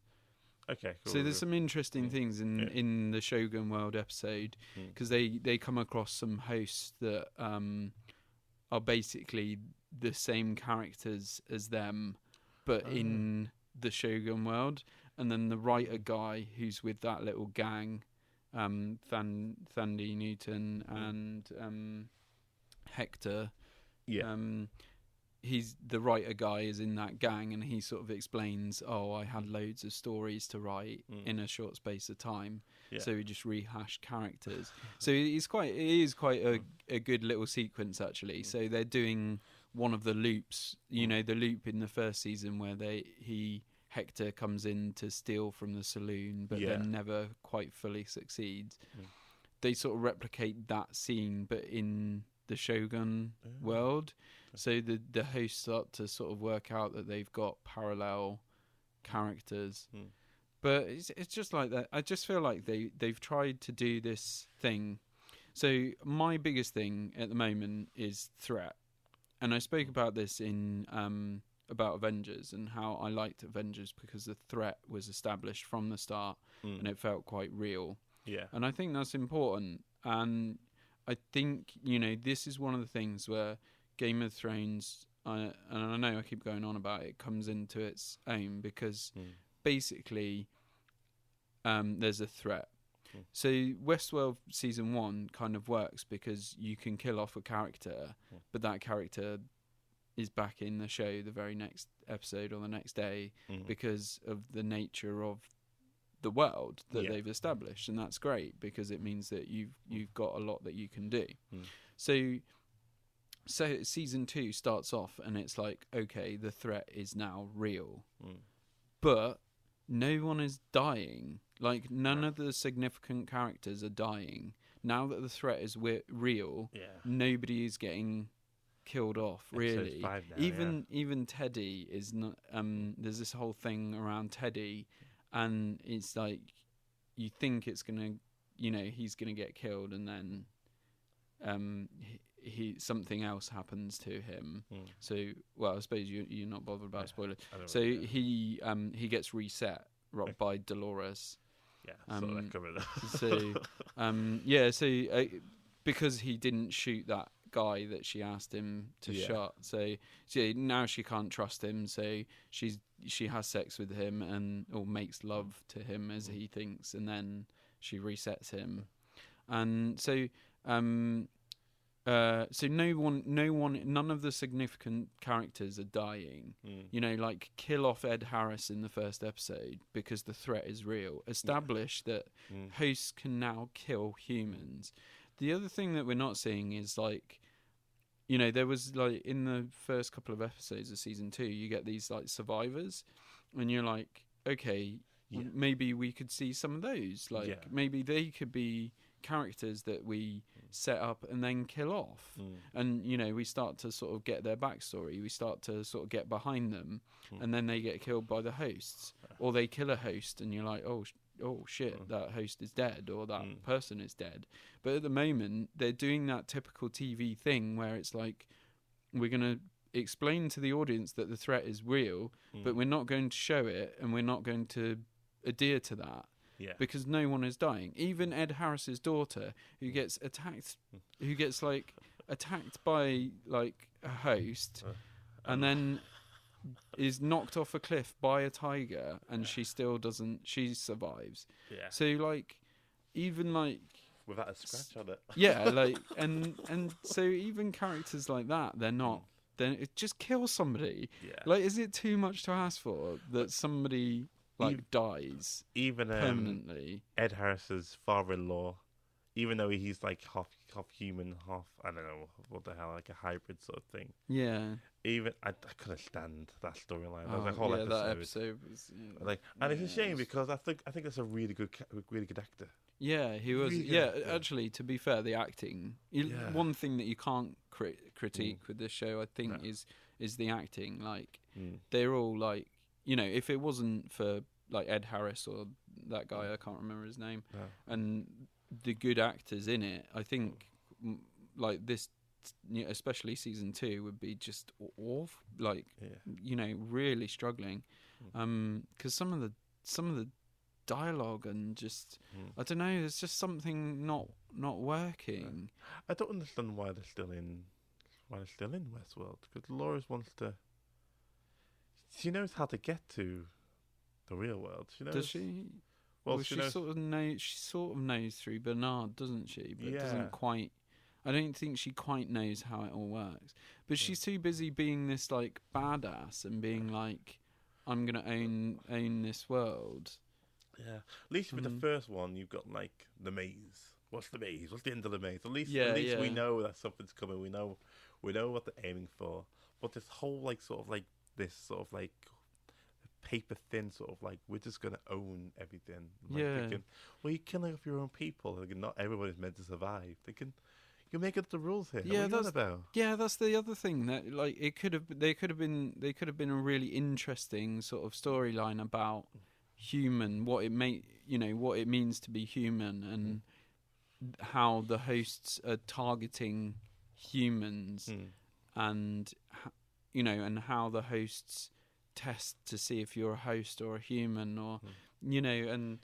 Okay, cool. So there's some interesting things in the Shogun World episode because they come across some hosts that are basically the same characters as them, but in the Shogun World. And then the writer guy who's with that little gang, Thandie Newton and Hector. Yeah. He's the writer guy is in that gang, and he sort of explains, I had loads of stories to write in a short space of time, so we just rehashed characters. So it is quite a good little sequence actually. So they're doing one of the loops, the loop in the first season where Hector comes in to steal from the saloon, but then never quite fully succeeds. They sort of replicate that scene, but in the Shogun world. So the hosts start to sort of work out that they've got parallel characters. But it's just like that. I just feel like they've tried to do this thing. So my biggest thing at the moment is threat. And I spoke about this in about Avengers and how I liked Avengers because the threat was established from the start and it felt quite real. Yeah. And I think that's important. And I think, this is one of the things where Game of Thrones, and I know I keep going on about it, comes into its own because basically there's a threat. So Westworld season 1 kind of works because you can kill off a character, but that character is back in the show the very next episode or the next day because of the nature of the world that they've established, and that's great because it means that you've got a lot that you can do. So season 2 starts off and it's like, okay, the threat is now real, but no one is dying. Like, none of the significant characters are dying. Now that the threat is real, nobody is getting killed off, really. Now, even Teddy is not. There's this whole thing around Teddy, and it's like you think it's gonna, he's gonna get killed, and then he something else happens to him. So, well, I suppose you're not bothered about spoilers. So he gets reset by Dolores. Yeah, so that covered it. So because he didn't shoot that guy that she asked him to shot, so now she can't trust him. So she has sex with him or makes love to him as he thinks, and then she resets him, and so none of the significant characters are dying. Like kill off Ed Harris in the first episode because the threat is real. Establish that hosts can now kill humans. The other thing that we're not seeing is like, there was like in the first couple of episodes of season 2, you get these like survivors, and you're like, okay, maybe we could see some of those. Like maybe they could be characters that we set up and then kill off, and we start to sort of get their backstory, we start to sort of get behind them, and then they get killed by the hosts, or they kill a host and you're like, oh shit, that host is dead, or that person is dead. But at the moment they're doing that typical TV thing where it's like, we're going to explain to the audience that the threat is real, but we're not going to show it, and we're not going to adhere to that. Because no one is dying. Even Ed Harris's daughter, who gets attacked, attacked by like a host, and then is knocked off a cliff by a tiger, and she still doesn't. She survives. So like, even like without a scratch on it. Like and so even characters like that, they're not. Then it just kills somebody. Like, is it too much to ask for that somebody dies even permanently? Ed Harris's father-in-law, even though he's like half human, half, I don't know what the hell, like a hybrid sort of thing. Even I couldn't stand that storyline. That whole episode. That episode was and it's a shame because I think that's a really good actor. He was. Really actually, to be fair, the acting. One thing that you can't critique with this show, I think, is the acting. Like, they're all like, if it wasn't for like Ed Harris or that guy, I can't remember his name, and the good actors in it, I think like this, especially season 2, would be just awful. Like, really struggling, because some of the dialogue and just I don't know, there's just something not working. I don't understand why they're still in Westworld, because Dolores wants to. She knows how to get to the real world. She knows. Does she? Well, she sort of knows. She sort of knows through Bernard, doesn't she? But doesn't quite. I don't think she quite knows how it all works. But she's too busy being this like badass and being like, I'm gonna own this world. Yeah. At least with the first one, you've got like the maze. What's the maze? What's the end of the maze? At least we know that something's coming. We know what they're aiming for. But this whole like sort of like this sort of like paper thin sort of like, we're just gonna own everything. Like, you're killing off your own people. Like, not everybody's meant to survive. You make up the rules here. That's the other thing, that like they could have been a really interesting sort of storyline about human, what it means to be human, and how the hosts are targeting humans, and and how the hosts test to see if you're a host or a human, or and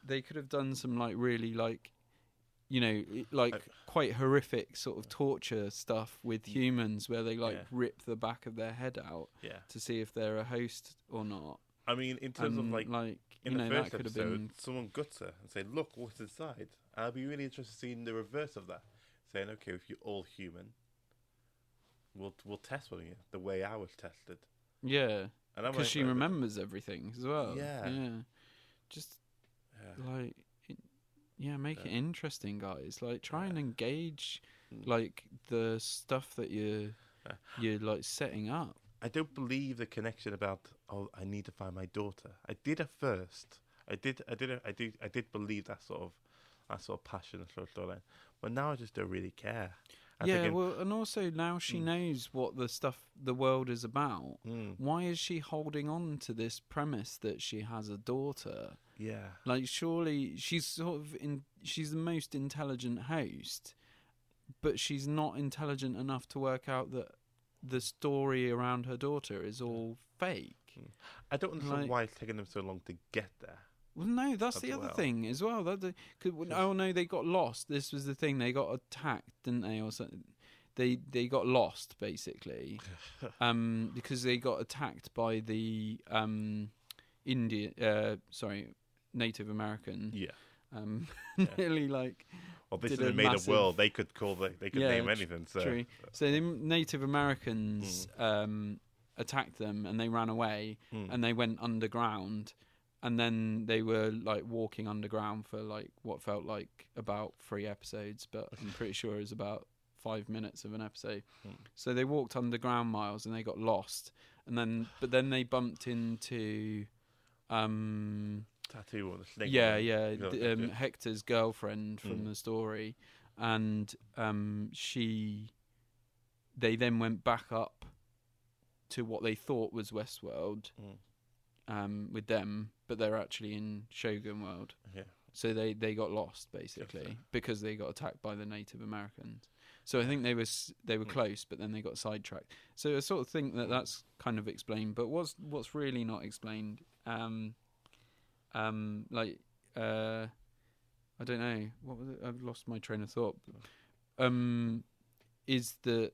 they could have done some like really like quite horrific sort of torture stuff with humans where they like rip the back of their head out to see if they're a host or not. I mean, in terms of like in the first that could episode, have been someone guts her and say, "Look what's inside." I'll be really interested in seeing the reverse of that, saying, "Okay, if you're all human, we'll test on you the way I was tested." Yeah, because she remembers everything as well. Yeah. Just like. Make it interesting, guys. Like, try and engage, like, the stuff that you're like setting up. I don't believe the connection about I need to find my daughter. I did at first. I did believe that sort of passion and sort of storyline. But now I just don't really care. And also now she knows what the world is about. Why is she holding on to this premise that she has a daughter? Yeah. Like, surely she's she's the most intelligent host, but she's not intelligent enough to work out that the story around her daughter is all fake. I don't understand why it's taken them so long to get there. Well, no, that's the other thing as well. They got lost. This was the thing. They got attacked, didn't they, or something? They got lost, basically, because they got attacked by the Native American. Yeah. Nearly like. Well, this is made a world. They could name anything. So. True. So the Native Americans attacked them, and they ran away, and they went underground. And then they were like walking underground for like what felt like about 3 episodes, but I'm pretty sure it was about 5 minutes of an episode. So they walked underground miles and they got lost. But then they bumped into Tattoo on the snake. Hector's girlfriend from the story, and they then went back up to what they thought was Westworld. With them, but they're actually in Shogun World. Yeah. So they got lost basically because they got attacked by the Native Americans. So I think they were close, but then they got sidetracked. So I sort of think that's kind of explained. But what's really not explained, I don't know, what was it? I've lost my train of thought. Is that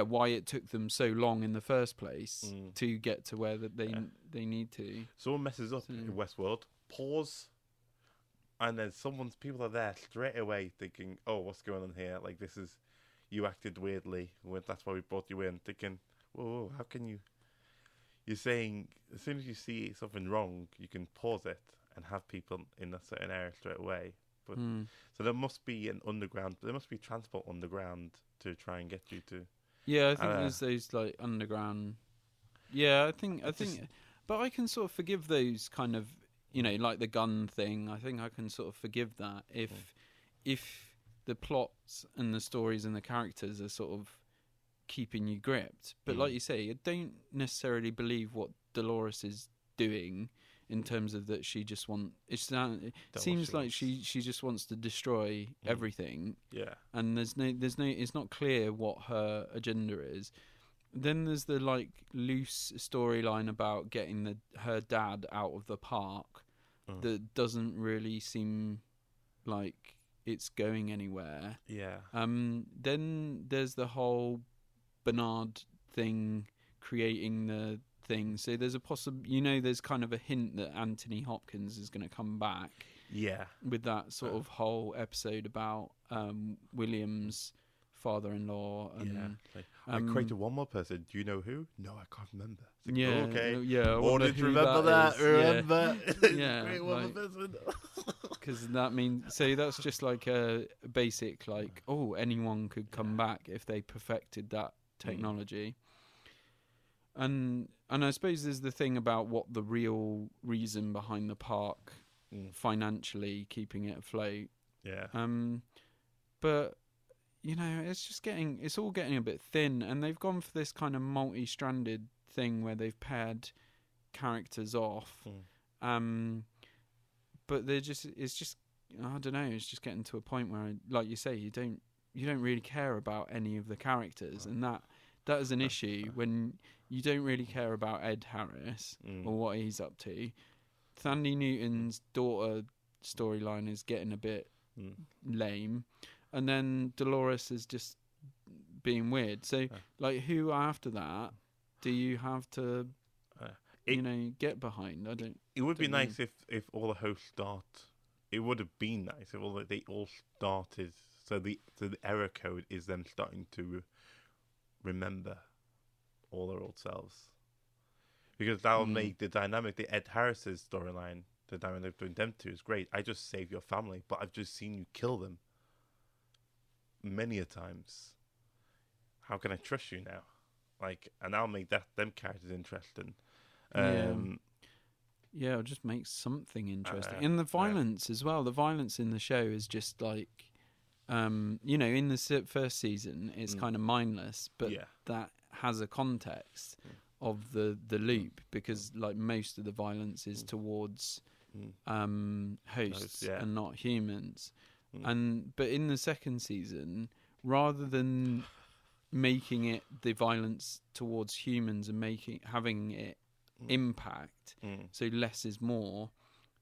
why it took them so long in the first place to get to where they need to. Someone messes up in Westworld, pause, and then people are there straight away thinking, "Oh, what's going on here? Like, this is, you acted weirdly. That's why we brought you in." Thinking, "Whoa, how can you?" You're saying as soon as you see something wrong, you can pause it and have people in a certain area straight away. But so there must be transport underground to try and get you to. Yeah, I think there's those like underground. Yeah, I think, but I can sort of forgive those kind of, like the gun thing. I think I can sort of forgive that if the plots and the stories and the characters are sort of keeping you gripped. But like you say, I don't necessarily believe what Dolores is doing in terms of that she just it seems like she just wants to destroy everything. Yeah. And there's no it's not clear what her agenda is. Then there's the like loose storyline about getting her dad out of the park that doesn't really seem like it's going anywhere. Yeah. Then there's the whole Bernard thing creating the thing. So there's there's kind of a hint that Anthony Hopkins is going to come back. Yeah. With that sort of whole episode about William's father-in-law. And, I created one more person. Do you know who? No, I can't remember. Like, yeah. Okay. Yeah. Wanted to remember that. Remember. Yeah. Create one more person. Because that means that's just like a basic like anyone could come back if they perfected that technology. And I suppose there's the thing about what the real reason behind the park financially keeping it afloat. Yeah. But it's all getting a bit thin, and they've gone for this kind of multi-stranded thing where they've paired characters off. But it's just I don't know, it's just getting to a point where, like you say, you don't really care about any of the characters, and that is an issue when you don't really care about Ed Harris or what he's up to. Thandie Newton's daughter storyline is getting a bit lame, and then Dolores is just being weird. So, like, who after that do you have to, get behind? I don't. It would be nice if all the hosts start. It would have been nice if they all started. So the error code is them starting to remember all their old selves, because that will make the dynamic. The Ed Harris's storyline, the dynamic between them two is great. I just saved your family, but I've just seen you kill them many a times. How can I trust you now? Like, and I'll make them characters interesting. Yeah, it'll just make something interesting. And the violence as well. The violence in the show is just like, in the first season, it's kind of mindless, but that has a context of the loop, because like most of the violence is towards hosts and not humans. But in the second season, rather than making it the violence towards humans and having it impact, so less is more,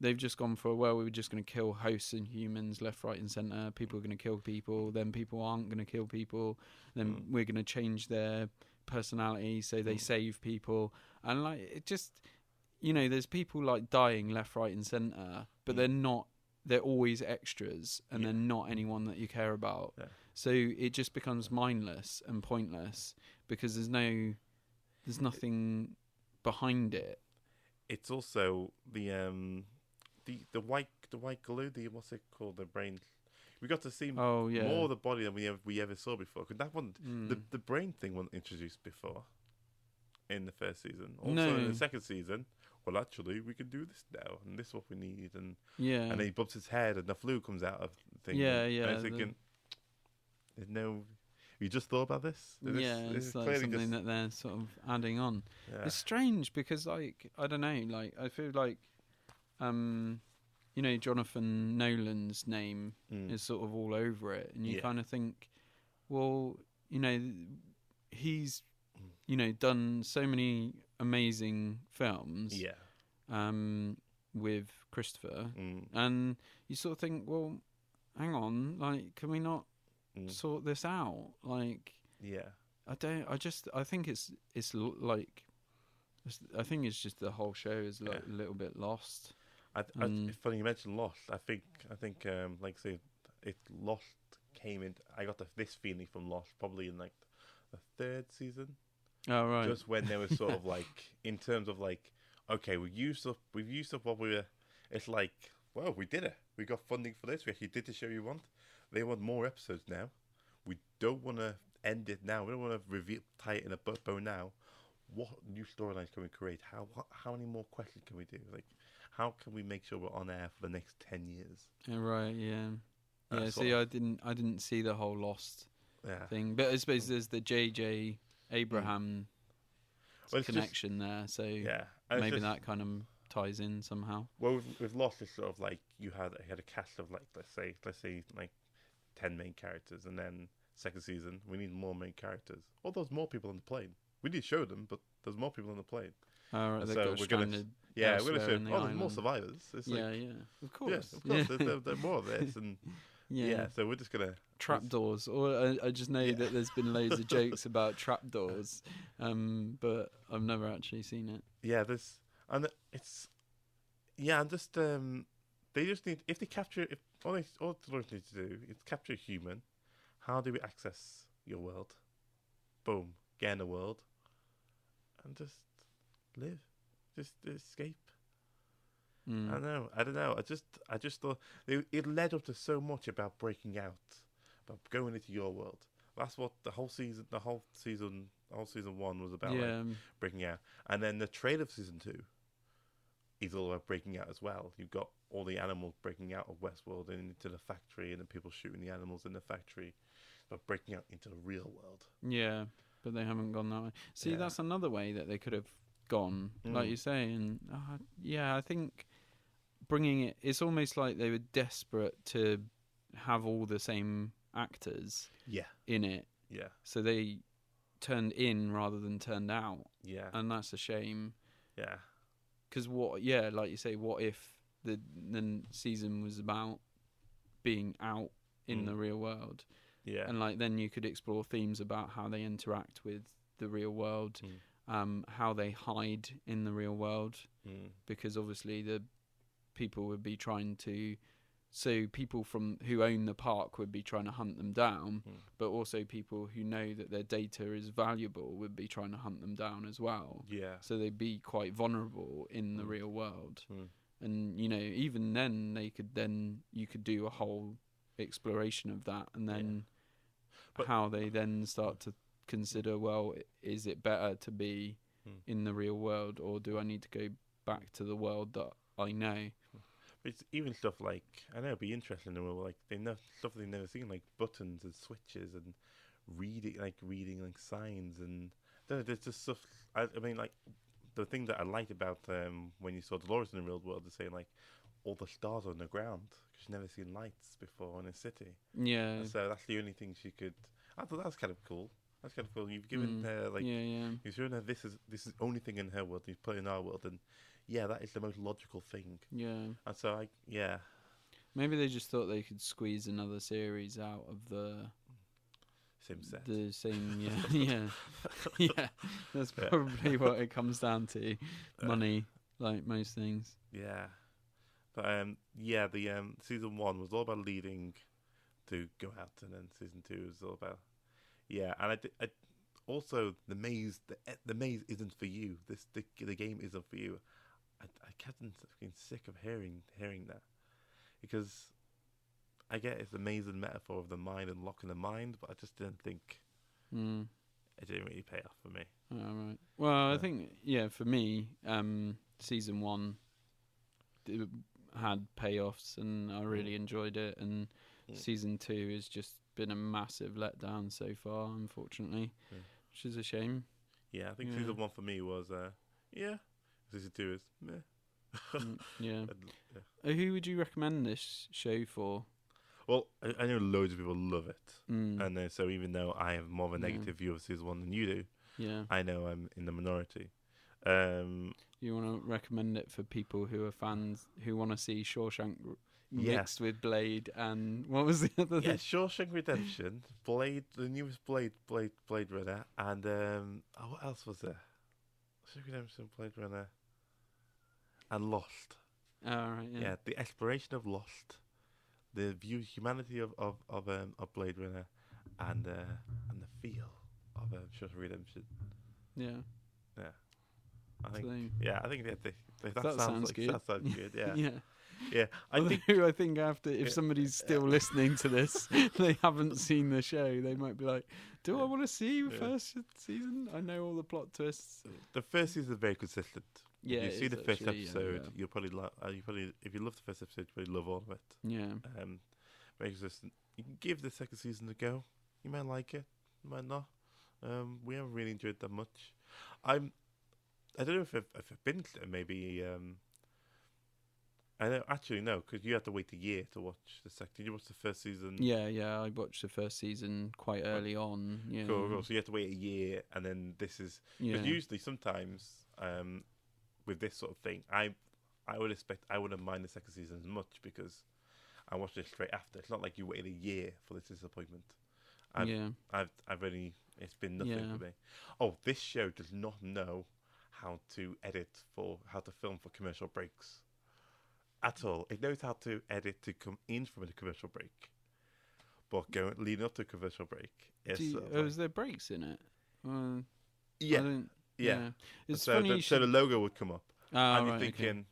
they've just gone for, well, we were just going to kill hosts and humans left, right and centre. People are going to kill people, then people aren't going to kill people, then we're going to change their personality so they save people. And like, it just, there's people like dying left, right and centre, but they're always extras, and they're not anyone that you care about. So it just becomes mindless and pointless, because there's nothing behind it. It's also the white glue, what's it called, the brain. We got to see more of the body than we ever saw before. Because that one, the brain thing wasn't introduced before in the first season. Also in the second season, well, actually, we can do this now, and this is what we need, and then he bumps his head, and the flu comes out of the thing. And I'm thinking, there's no. You just thought about this? It's like something that they're sort of adding on. Yeah. It's strange because, like, I don't know, like, I feel like, Jonathan Nolan's name is sort of all over it, and you kind of think, well, he's, done so many amazing films, with Christopher, and you sort of think, well, hang on, like, can we not sort this out? Like, I think it's like, I think it's just the whole show is like a little bit lost. It's funny you mentioned Lost. I think like say it Lost came in. I got this feeling from Lost probably in like the third season. Oh right. Just when they were sort of like, in terms of like, okay, we've used up what we were. It's like, well, we did it. We got funding for this. We actually did the show you want. They want more episodes now. We don't want to end it now. We don't want to tie it in a bow now. What new storylines can we create? How many more questions can we do? Like, how can we make sure we're on air for the next 10 years? Right, yeah. See, I didn't see the whole Lost thing, but I suppose there's the J.J. Abraham connection there, so maybe that kind of ties in somehow. Well, with Lost, it's sort of like you had a cast of like let's say like 10 main characters, and then second season we need more main characters. Well, there's more people on the plane. We did show them, but there's more people on the plane. Right, so we're gonna show. There's more survivors. It's like, of course. There's more of this, and so we're just gonna trapdoors. Or I just know that there's been loads of jokes about trapdoors, but I've never actually seen it. Yeah, and just they just need, if they capture, if all they need to do is capture a human. How do we access your world? Boom, get in the world, and just live, just escape. I don't know. I just thought it led up to so much about breaking out, about going into your world. That's what the whole season one was about, like, breaking out. And then the trailer of season 2 is all about breaking out as well. You've got all the animals breaking out of Westworld and into the factory, and then people shooting the animals in the factory, but breaking out into the real world. Yeah, but they haven't gone that way. See, that's another way that they could have gone, like you say. And I think bringing it's almost like they were desperate to have all the same actors in it. Yeah. So they turned in rather than turned out. Yeah. And that's a shame. Yeah. Because like you say, what if the season was about being out in the real world? Yeah. And like then you could explore themes about how they interact with the real world, how they hide in the real world, because obviously the people would be trying to. So people who own the park would be trying to hunt them down, but also people who know that their data is valuable would be trying to hunt them down as well. Yeah. So they'd be quite vulnerable in the real world. And, even then you could do a whole exploration of that, and then how they then start to consider, well, is it better to be in the real world, or do I need to go back to the world that I know? But it's even stuff like, I know it'd be interesting in the world, like stuff they've never seen, like buttons and switches and reading like signs, and there's just stuff. I mean, like the thing that I liked about when you saw Dolores in the real world is saying like all the stars are on the ground because she's never seen lights before in a city. Yeah. And so that's the only thing she could. I thought that was kind of cool. That's kind of cool. You've given her you've shown her this is the only thing in her world. You've put in our world, and that is the most logical thing. Yeah. And so maybe they just thought they could squeeze another series out of the same set. The same, yeah. That's probably what it comes down to, money, like most things. Yeah, but the season 1 was all about leading to go out, and then season 2 was all about and I also the maze isn't for you. The game isn't for you. I kept getting sick of hearing that, because I get it's the maze and metaphor of the mind and locking the mind, but I just didn't think it didn't really pay off for me. Oh, right. Well, I think for me, season 1 had payoffs, and I really enjoyed it, and season 2 has just been a massive letdown so far, unfortunately, which is a shame. Yeah, I think season 1 for me was season 2 is meh. Who would you recommend this show for? Well, I know loads of people love it, and so even though I have more of a negative view of season 1 than you do, I know I'm in the minority. You want to recommend it for people who are fans who want to see Shawshank mixed with Blade, and what was the other thing? Shawshank Redemption, Blade, the newest Blade Runner, and what else was there? Shawshank Redemption, Blade Runner, and Lost. Oh, right, yeah. The exploration of Lost, the humanity of Blade Runner, and the feel of Shawshank Redemption. Yeah. I think. So, I think that sounds good. That sounds good. Yeah. Yeah. I think after, if somebody's still listening to this, they haven't seen the show, they might be like, "Do I want to see the first season? I know all the plot twists." The first season is very consistent. Yeah, if you see the first episode, you'll probably if you love the first episode, you probably love all of it. Yeah. Very consistent. You can give the second season a go. You might like it, you might not. We haven't really enjoyed that much. I don't know if I've binged it. Maybe I don't actually know, because you have to wait a year to watch the second. Did you watch the first season? Yeah. I watched the first season quite early on. Yeah. Cool. So you have to wait a year, and then this is because usually sometimes with this sort of thing, I would expect I wouldn't mind the second season as much because I watched it straight after. It's not like you waited a year for this disappointment. I've only it's been nothing for me. Oh, this show does not know how to film for commercial breaks at all. It knows how to edit to come in from a commercial break, but leading up to a commercial break. Is there breaks in it? Yeah. It's so funny. So the logo would come up, and you're right, thinking,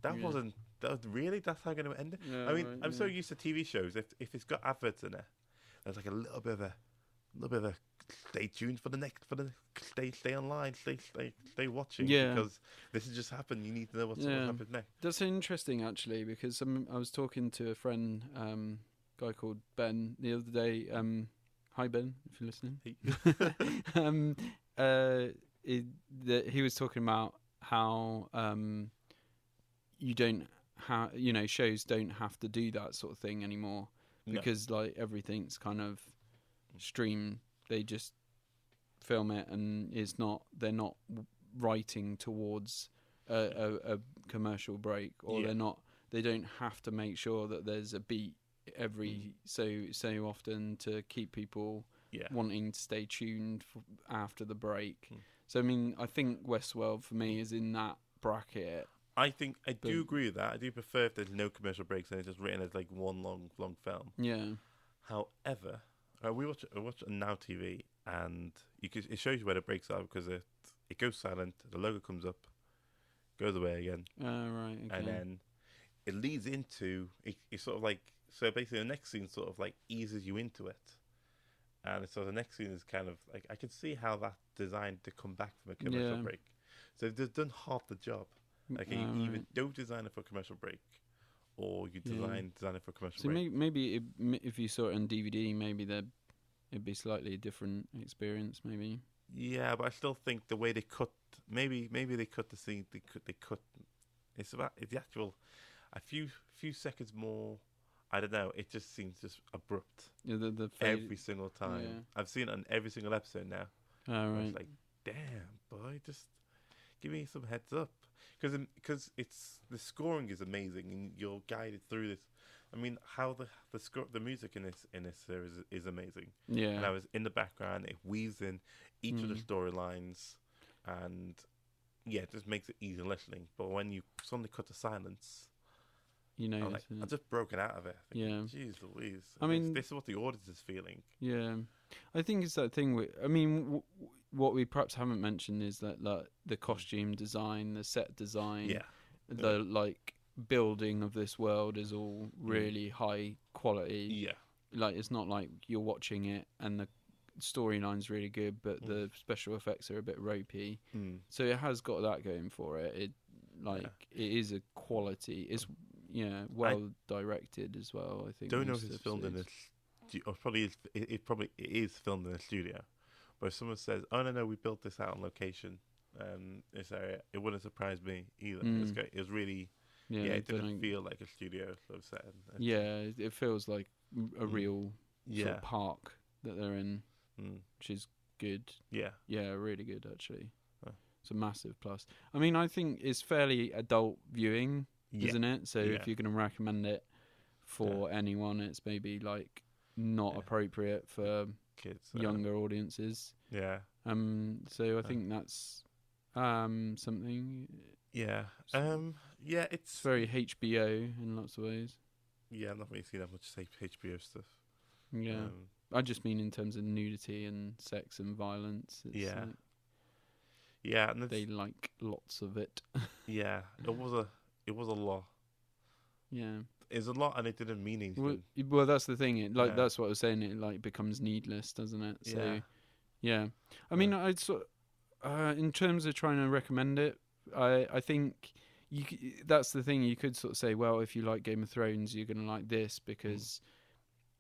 that's how I'm going to end it. Yeah, I mean, I'm so used to TV shows. If it's got adverts in it, there's like a little bit of a stay tuned for the next, stay online, stay watching, because this has just happened. You need to know what's happened next. That's interesting, actually, because I was talking to a friend, guy called Ben, the other day. Hi Ben, if you're listening. He was talking about how shows don't have to do that sort of thing anymore, because like everything's kind of streamed. They just film it, and they're not writing towards a commercial break, or they don't have to make sure that there's a beat every so often to keep people wanting to stay tuned after the break. So I mean, I think Westworld for me is in that bracket. I do agree with that. I do prefer if there's no commercial breaks and it's just written as like one long film. Yeah. However, we watch on Now TV, and it shows you where the breaks are, because it goes silent, the logo comes up, goes away again. Right. Okay. And then it leads into it's sort of like, so basically the next scene sort of like eases you into it. And so the next scene is kind of like, I can see how that's designed to come back from a commercial break. So they've done half the job. Like you either don't design it for a commercial break, or you design it for a commercial break. Maybe if you saw it on DVD, maybe it'd be slightly different experience. Maybe. Yeah, but I still think the way they cut, maybe they cut the scene. They cut. It's the actual, a few seconds more. I don't know. It just seems just abrupt. Yeah, the every single time. Yeah. I've seen it on every single episode now. Oh, right. It's like, damn, boy, just give me some heads up, because the scoring is amazing, and you're guided through this. I mean, how the music in this series is amazing. Yeah. And I was in the background. It weaves in each of the storylines, and it just makes it easy listening. But when you suddenly cut to silence, I'm just broken out of it. Thinking, jeez Louise. I mean, this is what the audience is feeling. Yeah, I think it's that thing. What we perhaps haven't mentioned is that like the costume design, the set design, the like building of this world is all really high quality. Yeah, like it's not like you're watching it and the storyline's really good, but the special effects are a bit ropey. So it has got that going for it. It is a quality. It's well directed as well. I think. Don't know if it's filmed in it is filmed in a studio. But if someone says, "Oh no, we built this out on location," this area, it wouldn't surprise me either. It's great. It was really, it didn't feel like a studio sort of set. It feels like a real sort of park that they're in, which is good. Yeah, really good actually. It's a massive plus. I mean, I think it's fairly adult viewing, isn't it? So if you're going to recommend it for anyone, it's maybe like not appropriate for kids, younger audiences. Yeah. So I think that's something. Yeah. It's very HBO in lots of ways. Yeah, I'm not really seeing that much HBO stuff. Yeah. I just mean in terms of nudity and sex and violence. It's and they like lots of it. Yeah, it was a lot. Yeah. It's a lot, and it didn't mean anything. Well, that's the thing. That's what I was saying. It like becomes needless, doesn't it? So, I mean, I'd sort. In terms of trying to recommend it, I think that's the thing. You could sort of say, well, if you like Game of Thrones, you're going to like this because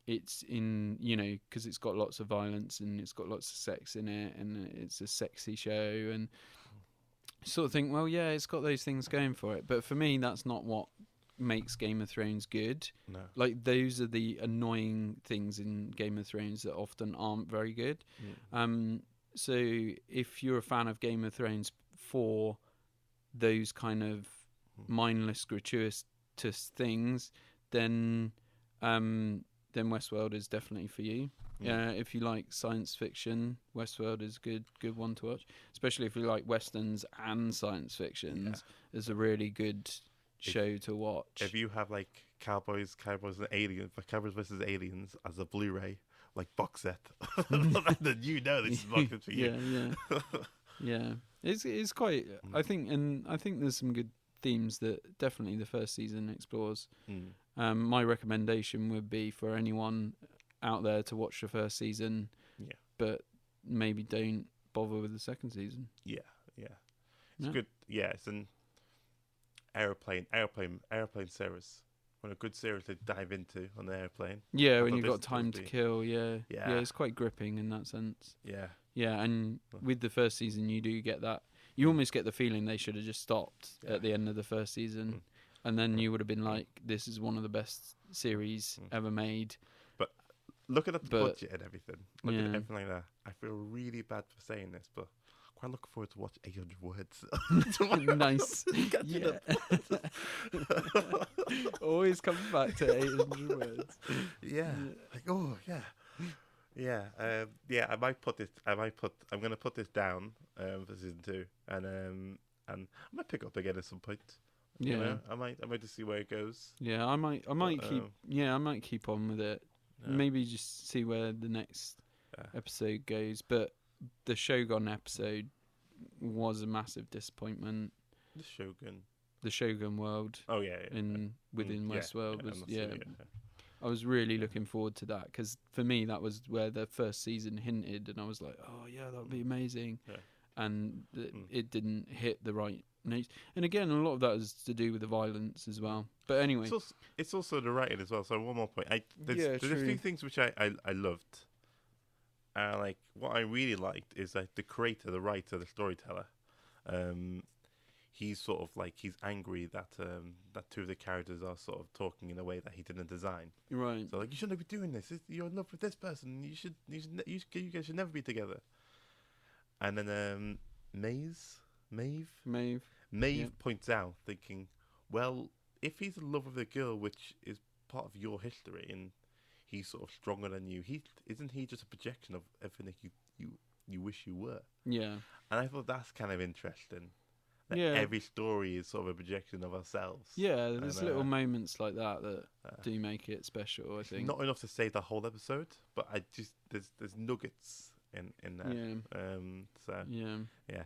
it's because it's got lots of violence and it's got lots of sex in it, and it's a sexy show, and sort of think, well, yeah, it's got those things going for it. But for me, that's not what makes Game of Thrones good. No. Like those are the annoying things in Game of Thrones that often aren't very good. So if you're a fan of Game of Thrones for those kind of mindless, gratuitous things, then Westworld is definitely for you. If you like science fiction, Westworld is a good one to watch. Especially if you like westerns and science fictions, it's a really good show to watch. If you have like Cowboys and Aliens, Cowboys versus Aliens as a Blu-ray like box set, then this is not good for you. Yeah. It's quite. I think there's some good themes that definitely the first season explores. My recommendation would be for anyone out there to watch the first season, but maybe don't bother with the second season. It's good. It's an airplane series. When a good series to dive into on the airplane. Yeah, when you've got time to kill. Yeah, it's quite gripping in that sense. Yeah, and with the first season, you do get that. You almost get the feeling they should have just stopped at the end of the first season, and then you would have been like, "This is one of the best series ever made." looking at the But- budget and everything, looking at Yeah. everything like that, I feel really bad for saying this, but I'm quite looking forward to watch 800 words. Nice. Catching Yeah. up. Always comes back to 800 words. Yeah. Like, oh yeah. Yeah. I might put this. I'm gonna put this down for season 2, and I might pick up again at some point. Yeah. You know? I might just see where it goes. Yeah, I might keep. Yeah, I might keep on with it. Yeah. Maybe just see where the next Yeah. episode goes. But the Shogun episode was a massive disappointment. The Shogun. The Shogun world Oh yeah. within Westworld was I'm not seeing it yet. I was really looking forward to that because for me that was where the first season hinted, and I was like, oh yeah, that would be amazing. Yeah. And it didn't hit the right notes. And again, a lot of that is to do with the violence as well. But anyway, It's also the writing as well. So one more point. There's a true. few things which I loved. Like what I really liked is like the creator, the writer, the storyteller. He's sort of like he's angry that that two of the characters are sort of talking in a way that he didn't design. right. So like you shouldn't be doing this. You're in love with this person. You guys should never be together. And then Maeve Yeah. points out, thinking, well, if he's in love with a girl, which is part of your history, and he's sort of stronger than you, isn't he just a projection of everything you wish you were? Yeah. And I thought that's kind of interesting. That Yeah. every story is sort of a projection of ourselves. Yeah, there's And, little moments like that do make it special, I think. Not enough to say the whole episode, but I just there's nuggets in there. Yeah.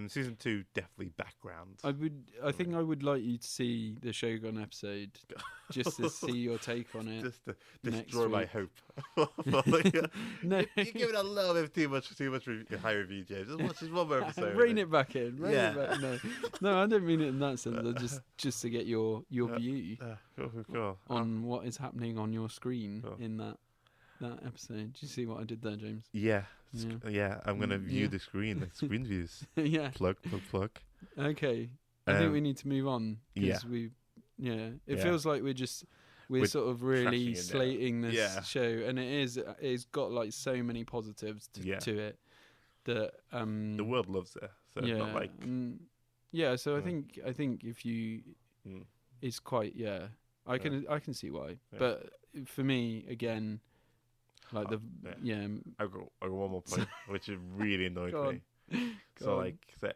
Season 2 definitely background. I think I would like you to see the Shogun episode just to see your take on it. Just to next destroy my week. hope. No, You give it a little bit too much high review, James. Just watch this one more episode. rein it back in. Rein Yeah. it back. No, I don't mean it in that sense. Just to get your view Cool. on what is happening on your screen Cool. in that episode. Do you see what I did there, James? Yeah. Yeah. I'm gonna view Yeah. the screen, like screen views. Yeah. Plug. Okay. I think we need to move on yeah. because it Yeah. feels like we're We're sort of trashing really it now. slating this Yeah. show, and it's got like so many positives to it that The world loves it, so it's not like So I think if you, it's quite I can see why, Yeah. but for me again, like I got one more point, which really annoyed Go me. on. So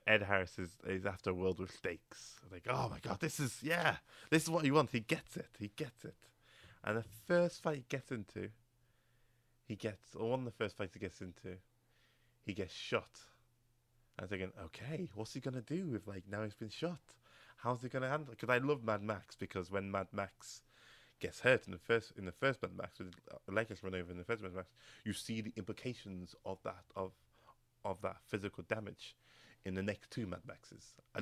Ed Harris is after a world with stakes. Like, oh my god, this is what he wants. He gets it. And the first fight he gets into, one of the first fights he gets into, he gets shot. I was thinking, okay, what's he gonna do with now he's been shot? How's he gonna handle it? Because I love Mad Max, because when Mad Max gets hurt in the first Mad Max, with Lakers run over in the first Mad Max, you see the implications of that physical damage in the next two Mad Maxes. I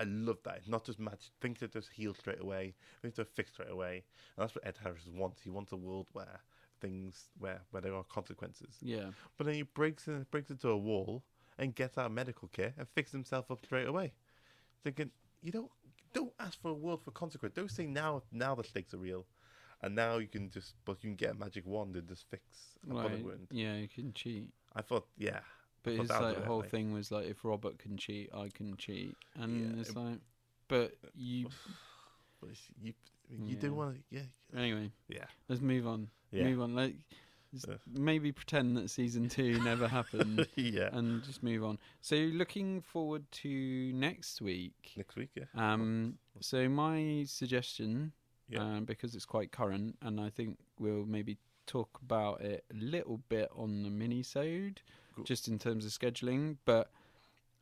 love that. It's not just things that just heal straight away, things that are fixed straight away. And that's what Ed Harris wants. He wants a world where there are consequences. Yeah. But then he breaks into a wall and gets out of medical care and fixes himself up straight away. Thinking, you don't ask for a world for consequence. Don't say now the stakes are real. And now you can get a magic wand and just fix a bullet wound. Yeah, you can cheat. I thought, But I thought his that was whole it, thing was like, if Robert can cheat, I can cheat, and Yeah, it's like, but you. But you do want to, Anyway, yeah. let's move on. Yeah. Move on. Maybe pretend that season 2 never happened, Yeah. and just move on. So, looking forward to next week. Next week, yeah. So my suggestion, Yeah. because it's quite current, and I think we'll maybe talk about it a little bit on the mini-sode, Cool. just in terms of scheduling. But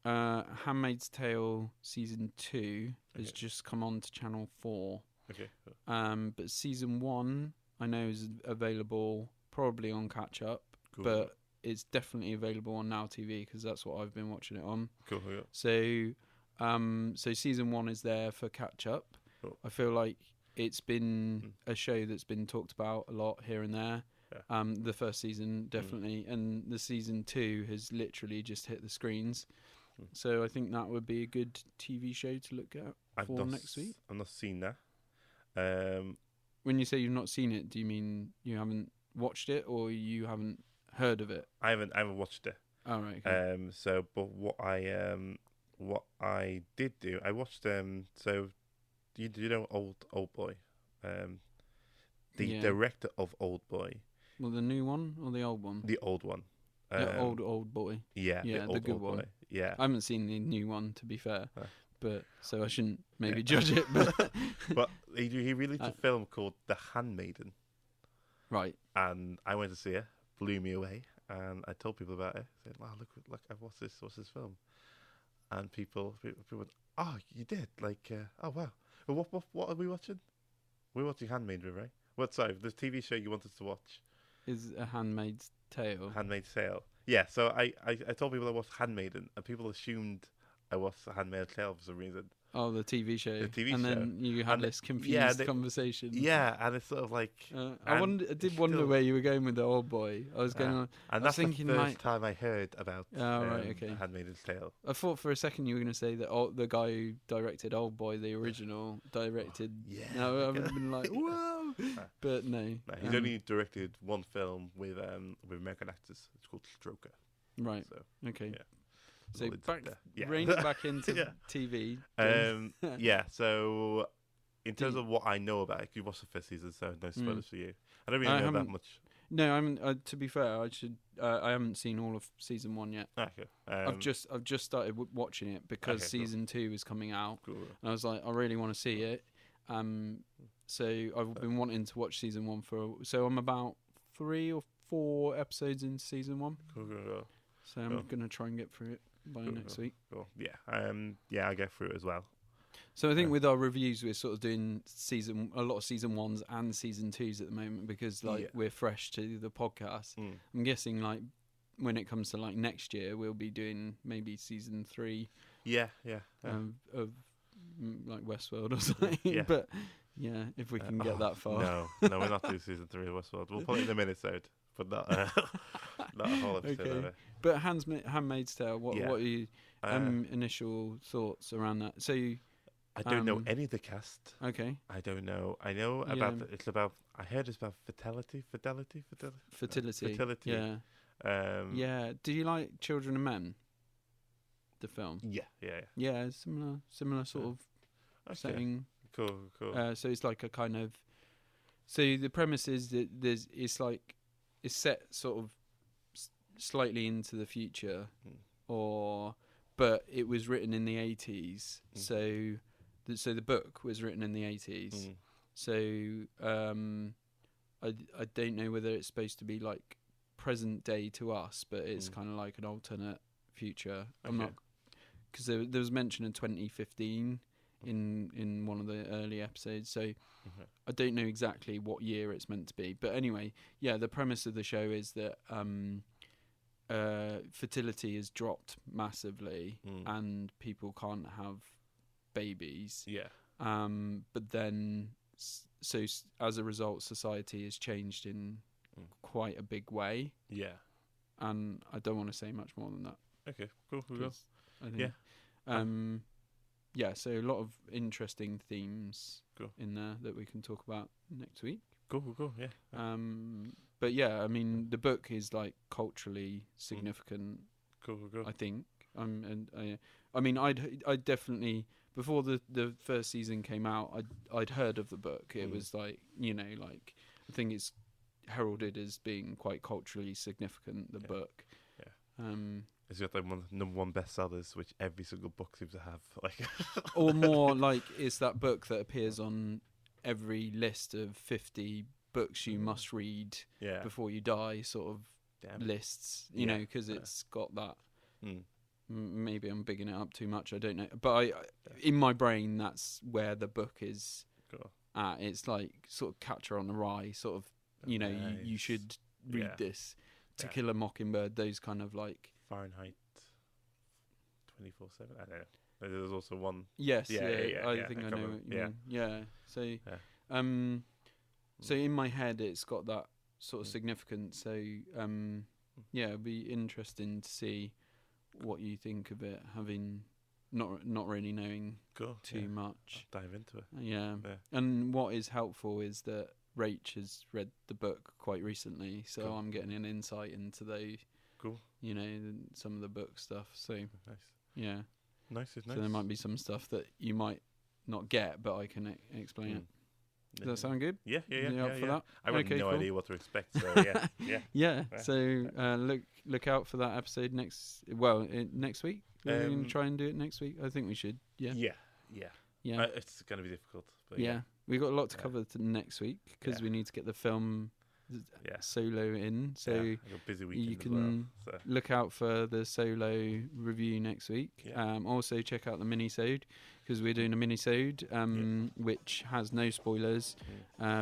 Handmaid's Tale season 2 has just come on to Channel 4. Okay. But season 1 I know is available probably on catch up, Cool. but it's definitely available on Now TV because that's what I've been watching it on. Cool. Yeah. So season 1 is there for catch up. Cool. I feel like it's been a show that's been talked about a lot here and there. Yeah. The first season definitely, and the season 2 has literally just hit the screens. So I think that would be a good TV show to look at for next week. I've not seen that. When you say you've not seen it, do you mean you haven't watched it, or you haven't heard of it? I haven't watched it. Oh, right. Okay. But what I did do, I watched. So you know Old Boy, the director of Old Boy. Well, the new one or the old one? The old one. The old boy. Yeah, the good one. Boy. Yeah. I haven't seen the new one, to be fair, but so I shouldn't maybe Yeah. judge it. But But he released a film called The Handmaiden, right. and I went to see it. Blew me away, and I told people about it. I said, "Wow, look! What's this film?" And people went, "Oh, you did? Oh wow! Well, what are we watching? We're watching Handmaiden, right? Sorry, the TV show you wanted to watch Is A Handmaid's Tale. Handmaid's Tale. Yeah, so I told people I watched Handmaiden, and people assumed I watched Handmaid's Tale for some reason. Oh, the TV show. The TV and show. then you had this confused conversation. Yeah, and it's sort of like... I did wonder where you were going with the old boy. I was going on... And that's the first time I heard about Handmaid's Tale. I thought for a second you were going to say that the guy who directed Old Boy, the original, directed... Yeah. No, I would have been like, whoa! But no. He's only directed one film with American actors. It's called Stroker. Right. So, okay. Yeah. So rein it back into TV. So in terms of what I know about it, you watched the first season, so no spoilers for you. I don't really know that much. No, I mean, to be fair, I haven't seen all of season 1 yet. Okay. I've just started watching it because season 2 is coming out, and I was like, I really want to see it. So I've been wanting to watch season 1 so I'm about 3 or 4 episodes into season 1. Cool. So I'm gonna try and get through it by next week. Cool. Yeah. I'll get through it as well. So I think with our reviews, we're sort of doing a lot of season 1s and season 2s at the moment because we're fresh to the podcast. I'm guessing when it comes to next year, we'll be doing maybe season 3. Yeah. Of Westworld or something. Yeah. But yeah, if we can get that far. No, we're not doing season 3 of Westworld. We'll put it in a minute, but not a whole episode of it. But Handmaid's Tale, what are your initial thoughts around that? So I don't know any of the cast. Okay. I don't know. I know about it's about. I heard it's about fertility. Fertility. Yeah. Yeah. Do you like Children of Men? The film. Yeah. Yeah. Similar sort of setting. Cool. So it's like a kind of. So the premise is that it's set sort of slightly into the future, but it was written in the 80s. So the book was written in the 80s. So I don't know whether it's supposed to be like present day to us, but it's kind of like an alternate future. I'm not, because there was mention in 2015 in one of the early episodes. So I don't know exactly what year it's meant to be. But anyway, yeah, the premise of the show is that fertility has dropped massively and people can't have babies. Yeah. But then, so as a result, society has changed in quite a big way. Yeah. And I don't want to say much more than that. Okay, cool. I think, so a lot of interesting themes in there that we can talk about next week. Cool, yeah. But yeah, I mean, the book is like culturally significant. Cool. I think. I mean, I'd definitely, before the first season came out, I'd heard of the book. It was like, I think it's heralded as being quite culturally significant. The book. Yeah. It's got one of the number 1 bestsellers, which every single book seems to have. Or more like it's that book that appears on every list of 50 books you must read before you die, sort of lists. You know, because it's got that. Maybe I'm bigging it up too much. I don't know, but in my brain, that's where the book is at. It's like sort of Catcher on the Rye, sort of. You should read this. To Kill a Mockingbird. Those kind of like. Fahrenheit 24/7. I don't know. There's also one. Yes. I think I know what you mean. Yeah. So, so in my head, it's got that sort of significance. So, it'd be interesting to see what you think of it, having not really knowing too much. I'll dive into it. Yeah. And what is helpful is that Rach has read the book quite recently, so Cool. I'm getting an insight into Cool. some of the book stuff. So Nice. yeah, Nice is nice. so there might be some stuff that you might not get, but I can explain it. Does that sound good? Yeah. You up for that? I have Okay, no cool. idea what to expect, so yeah. Yeah. So look out for that episode next week. We're going to try and do it next week. I think we should. Yeah. Yeah. It's going to be difficult, but Yeah. We got a lot to Yeah. cover next week because Yeah. we need to get the film solo in. So I got a busy weekend you as can well. So. look out for the solo review next week. Yeah. Also check out the mini-sode because we're doing a mini-sode which has no spoilers.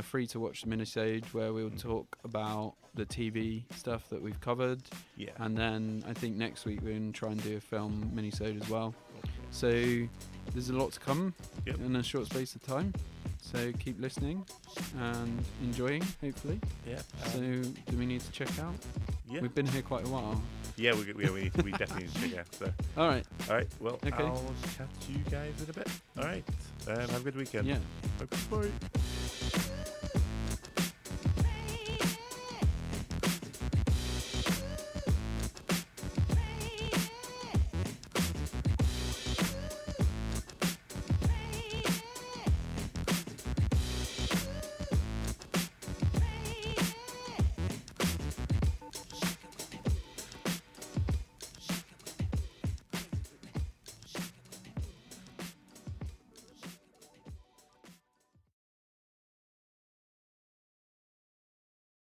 Free to watch the mini-sode where we'll talk about the TV stuff that we've covered. Yeah. And then I think next week we're going to try and do a film mini-sode as well. Okay. So there's a lot to come Yep. in a short space of time. So keep listening and enjoying, hopefully. Yeah. So do we need to check out? Yeah. We've been here quite a while. Yeah, we definitely need to check out. So. All right. All right. Well, Okay. I'll catch you guys in a bit. All right. Have a good weekend. Yeah. Bye.